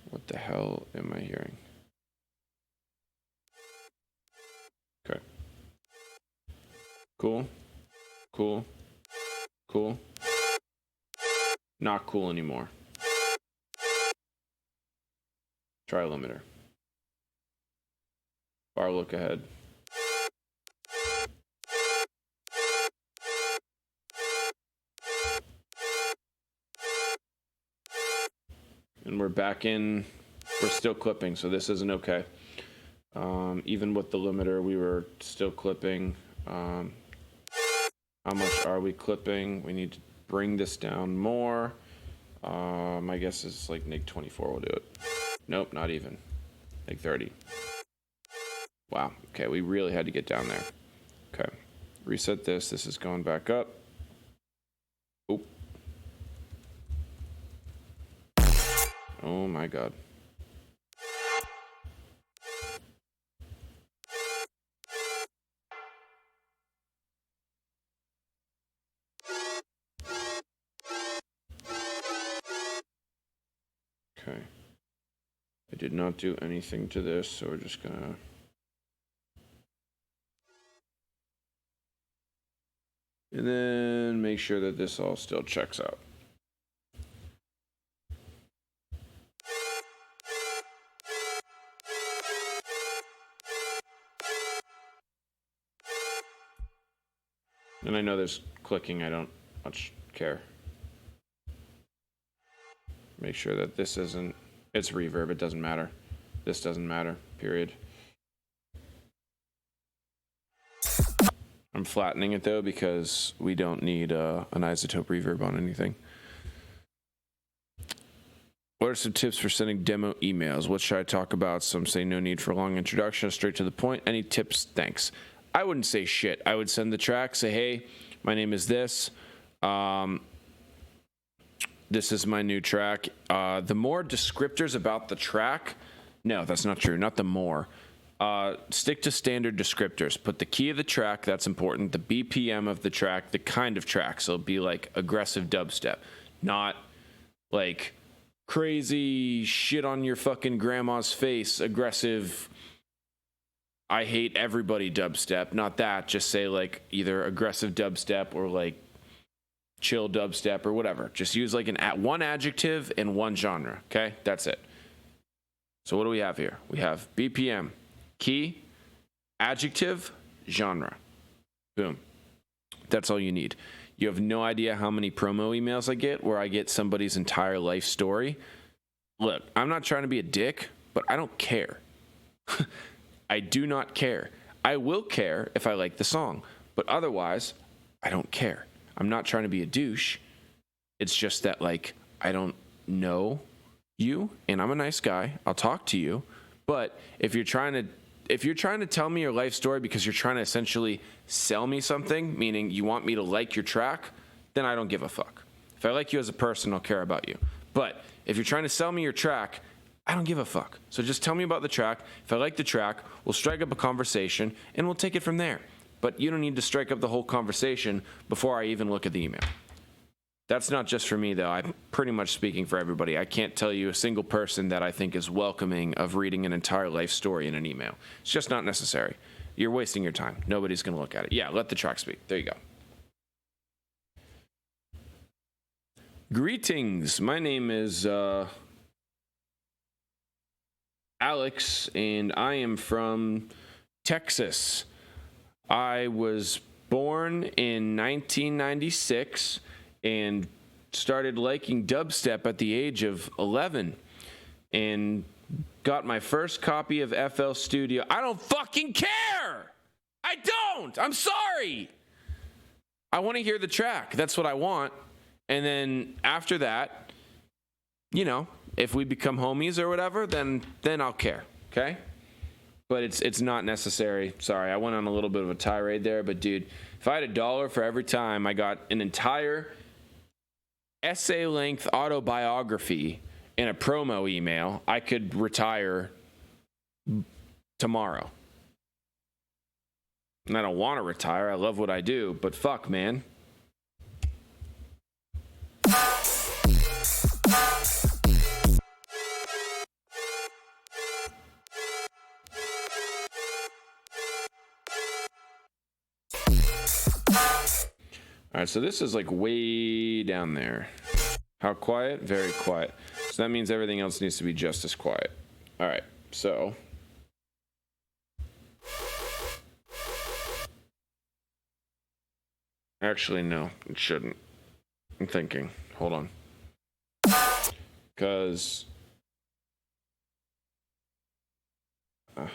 What the hell am I hearing? Okay. Cool. Cool. Cool. Not cool anymore. Try limiter. Bar look ahead. And we're back in. We're still clipping, so this isn't okay. Even with the limiter, we were still clipping. How much are we clipping? We need to bring this down more. My guess is like neg 24 will do it. Nope, not even. Neg 30. Wow. Okay, we really had to get down there. Okay. Reset this. This is going back up. Oop. Oh my god. Okay. I did not do anything to this, so we're just gonna... And then make sure that this all still checks out. And I know there's clicking, I don't much care. Make sure that this isn't... It's reverb, it doesn't matter. This doesn't matter, period. I'm flattening it though because we don't need an isotope reverb on anything. What are some tips for sending demo emails? What should I talk about? Some say no need for a long introduction, straight to the point. Any tips? Thanks. I wouldn't say shit. I would send the track, say, hey, my name is this. This is my new track. The more descriptors about the track, no, that's not true. Not the more. Stick to standard descriptors. Put the key of the track, that's important, the BPM of the track, the kind of track. So it'll be like aggressive dubstep, not like crazy shit on your fucking grandma's face, aggressive, I hate everybody dubstep. Not that, just say like either aggressive dubstep or like chill dubstep or whatever. Just use like one adjective and one genre, okay? That's it. So what do we have here? We have BPM, key, adjective, genre. Boom. That's all you need. You have no idea how many promo emails I get where I get somebody's entire life story look, I'm not trying to be a dick, but I don't care. I do not care. I will care if I like the song, but otherwise, I don't care. I'm not trying to be a douche. It's just that, like, I don't know you, and I'm a nice guy. I'll talk to you, but if you're trying to tell me your life story because you're trying to essentially sell me something, meaning you want me to like your track, then I don't give a fuck. If I like you as a person, I'll care about you. But if you're trying to sell me your track, I don't give a fuck. So just tell me about the track. If I like the track, we'll strike up a conversation, and we'll take it from there. But you don't need to strike up the whole conversation before I even look at the email. That's not just for me, though. I'm pretty much speaking for everybody. I can't tell you a single person that I think is welcoming of reading an entire life story in an email. It's just not necessary. You're wasting your time. Nobody's going to look at it. Yeah, let the track speak. There you go. Greetings. My name is Alex, and I am from Texas. I was born in 1996 and started liking dubstep at the age of 11 and got my first copy of FL Studio. I don't fucking care! I don't! I'm sorry! I want to hear the track. That's what I want. And then after that, you know, if we become homies or whatever, then I'll care, okay? But it's not necessary. Sorry, I went on a little bit of a tirade there, but dude, if I had $1 for every time I got an entire essay-length autobiography in a promo email, I could retire tomorrow. And I don't want to retire. I love what I do, but fuck, man. All right, so this is like way down there. How quiet? Very quiet. So that means everything else needs to be just as quiet. All right, so. Actually, no, it shouldn't. I'm thinking. Hold on. Because. All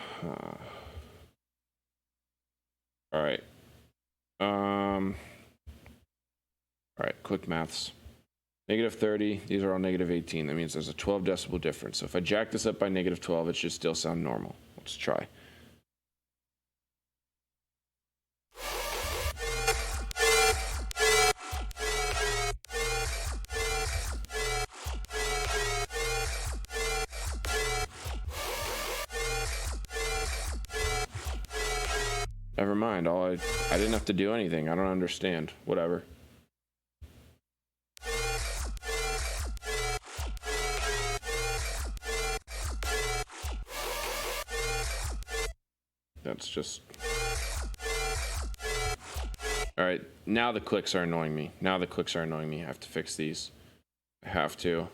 right. All right, quick maths. -30, these are all -18. That means there's a 12 decibel difference. So if I jack this up by -12, it should still sound normal. Let's try. Never mind. I didn't have to do anything. I don't understand. Whatever. That's just... All right, now the clicks are annoying me. I have to fix these. I have to.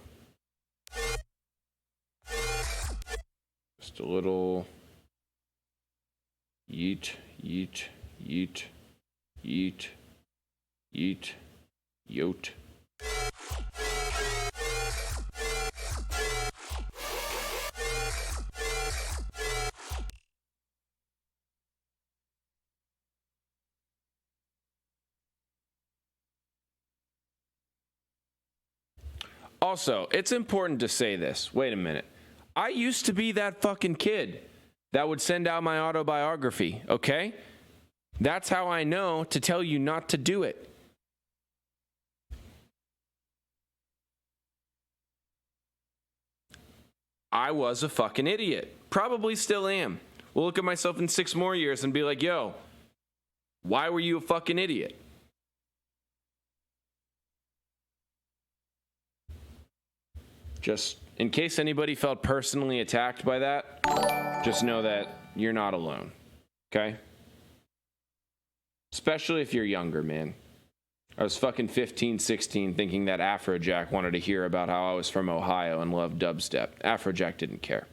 Just a little... Yeet, yeet, yeet, yeet, yeet, yote. Also, it's important to say this. Wait a minute. I used to be that fucking kid that would send out my autobiography, okay? That's how I know to tell you not to do it. I was a fucking idiot. Probably still am. We'll look at myself in 6 more years and be like, yo, why were you a fucking idiot? Just in case anybody felt personally attacked by that, just know that you're not alone, okay? Especially if you're younger, man. I was fucking 15, 16 thinking that Afrojack wanted to hear about how I was from Ohio and loved dubstep. Afrojack didn't care.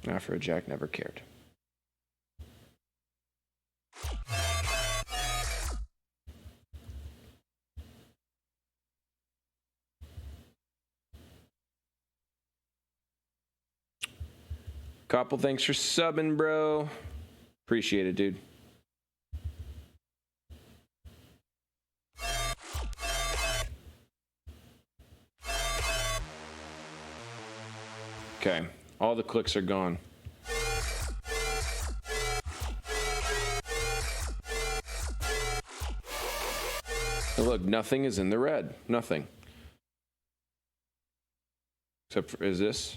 Afrojack never cared. Koppel, thanks for subbing, bro. Appreciate it, dude. Okay, all the clicks are gone. Oh, look, nothing is in the red. Nothing. Except for, is this?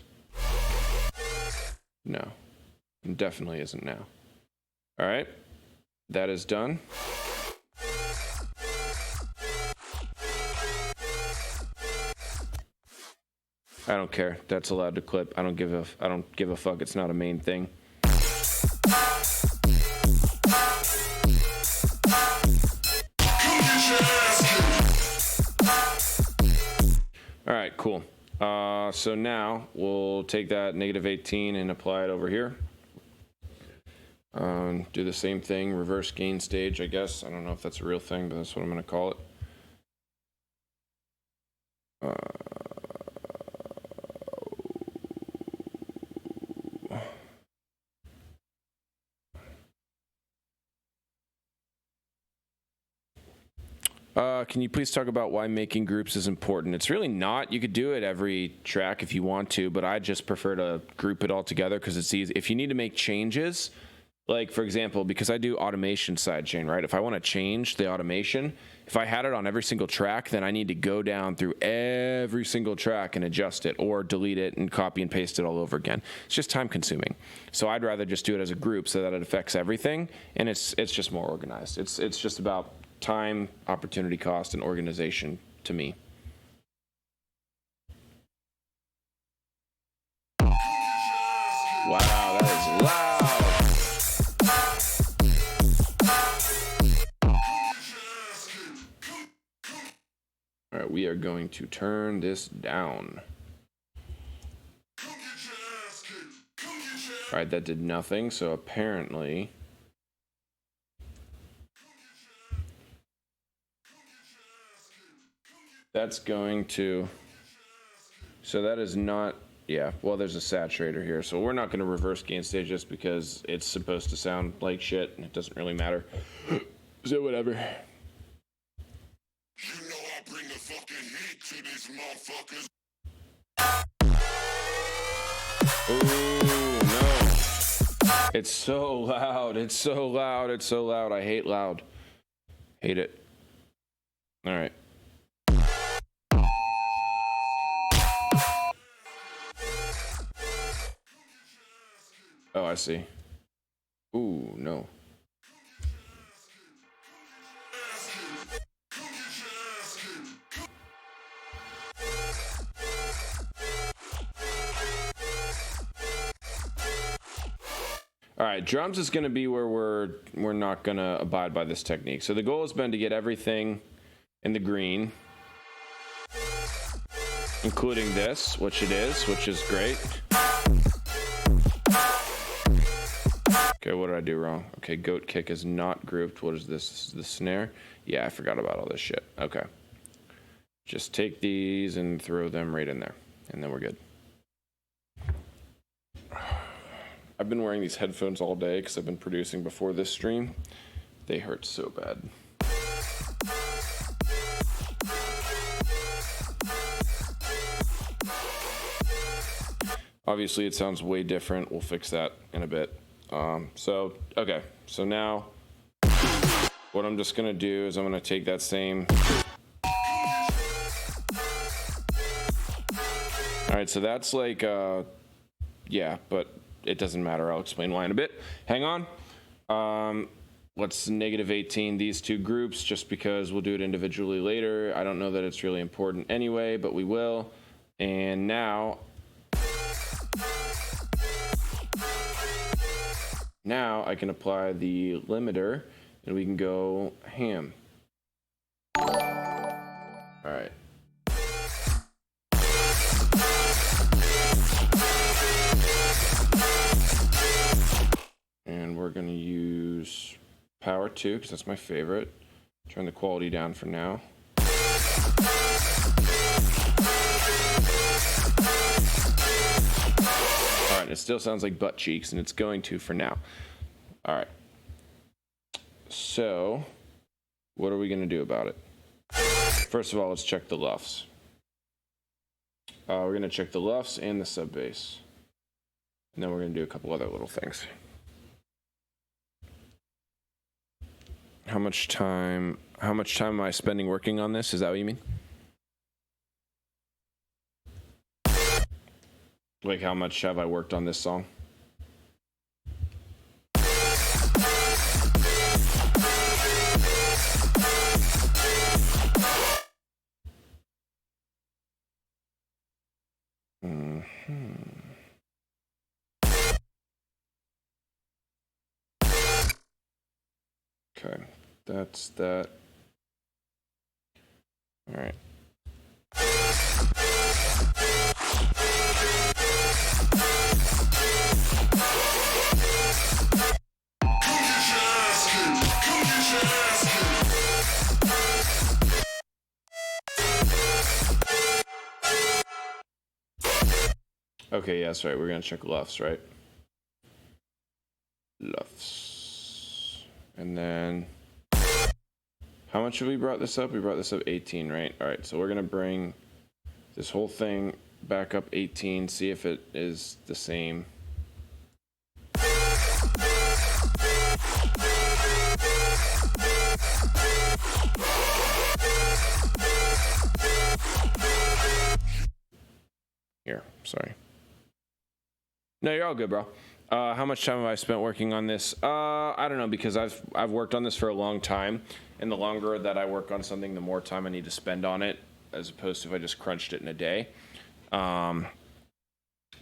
No. It definitely isn't now. All right. That is done. I don't care. That's allowed to clip. I don't give a fuck. It's not a main thing. All right, cool. So now we'll take that -18 and apply it over here. Do the same thing, reverse gain stage, I guess. I don't know if that's a real thing, but that's what I'm going to call it. Can you please talk about why making groups is important? It's really not. You could do it every track if you want to, but I just prefer to group it all together because it's easy. If you need to make changes, like for example, because I do automation sidechain, right? If I want to change the automation, if I had it on every single track, then I need to go down through every single track and adjust it or delete it and copy and paste it all over again. It's just time consuming. So I'd rather just do it as a group so that it affects everything and it's just more organized. It's just about time, opportunity cost, and organization to me. Wow, that is loud. All right, we are going to turn this down. All right, that did nothing, so apparently that's going to, so that is not, yeah, well, there's a saturator here, so we're not going to reverse gain stage just because it's supposed to sound like shit, and it doesn't really matter. So whatever.
You know I bring the fucking heat to these motherfuckers.
Ooh, no. It's so loud. It's so loud. It's so loud. I hate loud. Hate it. All right. Oh, I see. Ooh, no. All right, drums is going to be where we're not going to abide by this technique. So the goal has been to get everything in the green, including this, which it is, which is great. Okay, what did I do wrong? Okay, goat kick is not grouped. What is this? This is the snare? Yeah, I forgot about all this shit. Okay. Just take these and throw them right in there, and then we're good. I've been wearing these headphones all day because I've been producing before this stream. They hurt so bad. Obviously, it sounds way different. We'll fix that in a bit. Okay. So now what I'm just going to do is I'm going to take that same. All right. So that's like, yeah, but it doesn't matter. I'll explain why in a bit. Hang on. Let's -18 these two groups just because we'll do it individually later. I don't know that it's really important anyway, but we will. And now I can apply the limiter and we can go ham. All right. And we're going to use power 2 because that's my favorite. Turn the quality down for now. All fine. It still sounds like butt cheeks, and it's going to for now. All right. So, what are we going to do about it? First of all, let's check the LUFS. We're going to check the LUFS and the sub bass. And then we're going to do a couple other little things. How much time am I spending working on this? Is that what you mean? Like, how much have I worked on this song? Okay, that's that. All right. Okay, yeah, that's right. We're gonna check LUFS, right? LUFS. And then, how much have we brought this up? We brought this up 18, right? All right, so we're gonna bring this whole thing back up 18, see if it is the same. Here, sorry. No, you're all good, bro. How much time have I spent working on this? I don't know, because I've worked on this for a long time, and the longer that I work on something, the more time I need to spend on it, as opposed to if I just crunched it in a day. I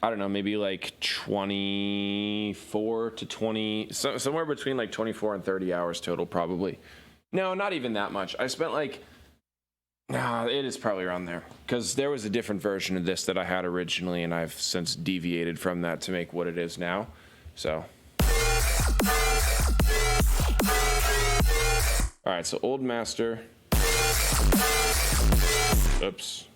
don't know, maybe like 24 to 20, somewhere between like 24 and 30 hours total, probably. No, not even that much. I spent like, it is probably around there, because there was a different version of this that I had originally, and I've since deviated from that to make what it is now. So, all right, so old master. Oops.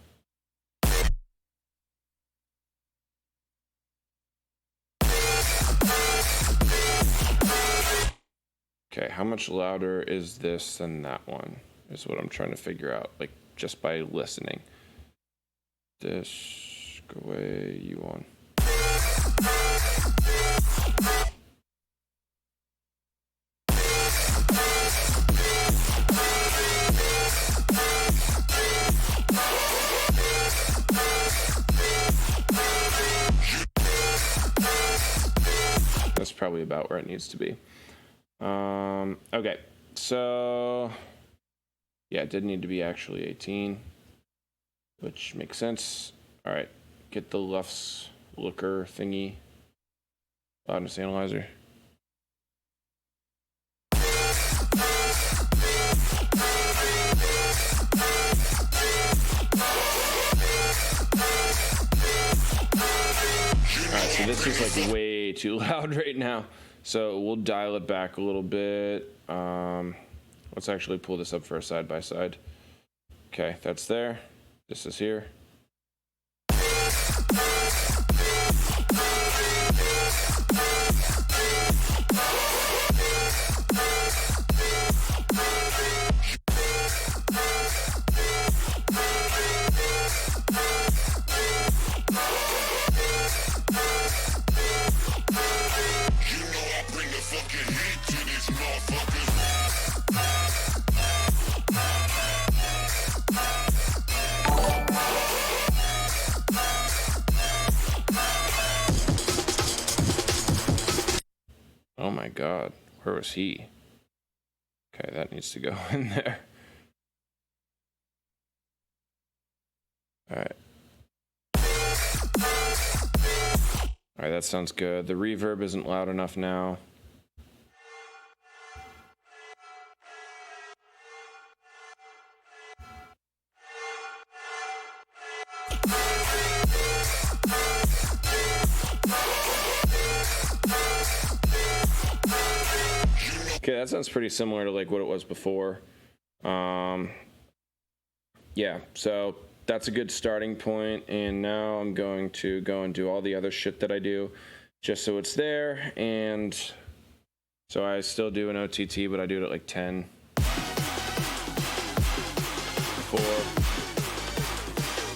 Okay, how much louder is this than that one? Is what I'm trying to figure out, like, just by listening. This, go away, you on. That's probably about where it needs to be. Okay, so yeah, it did need to be actually 18, which makes sense. All right, get the LUFS looker thingy. Loudness analyzer. All right, so this is like way too loud right now. So we'll dial it back a little bit. Let's actually pull this up for a side by side. Okay, that's there. This is here. Oh my God, where was he? Okay, that needs to go in there. All right. All right, that sounds good. The reverb isn't loud enough now. Okay, that sounds pretty similar to like what it was before. Yeah, so that's a good starting point. And now I'm going to go and do all the other shit that I do just so it's there. And so I still do an OTT, but I do it at like 10. 4.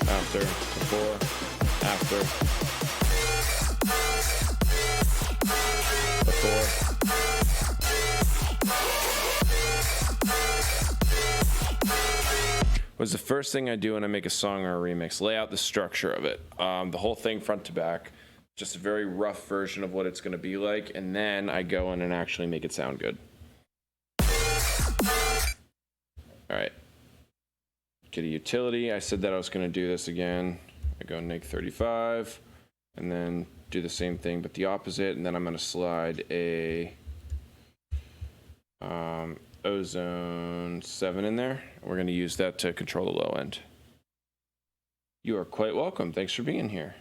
After. Before. After. Before. Was the first thing I do when I make a song or a remix. Lay out the structure of it. The whole thing front to back. Just a very rough version of what it's going to be like. And then I go in and actually make it sound good. All right. Get a utility. I said that I was going to do this again. I go neg 35. And then do the same thing, but the opposite. And then I'm going to slide a ozone 7 in there. We're going to use that to control the low end. You are quite welcome. Thanks for being here.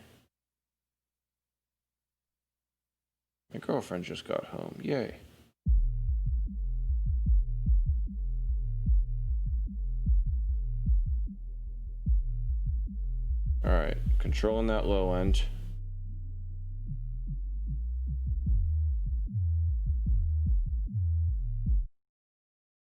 My girlfriend just got home. Yay. All right, controlling that low end.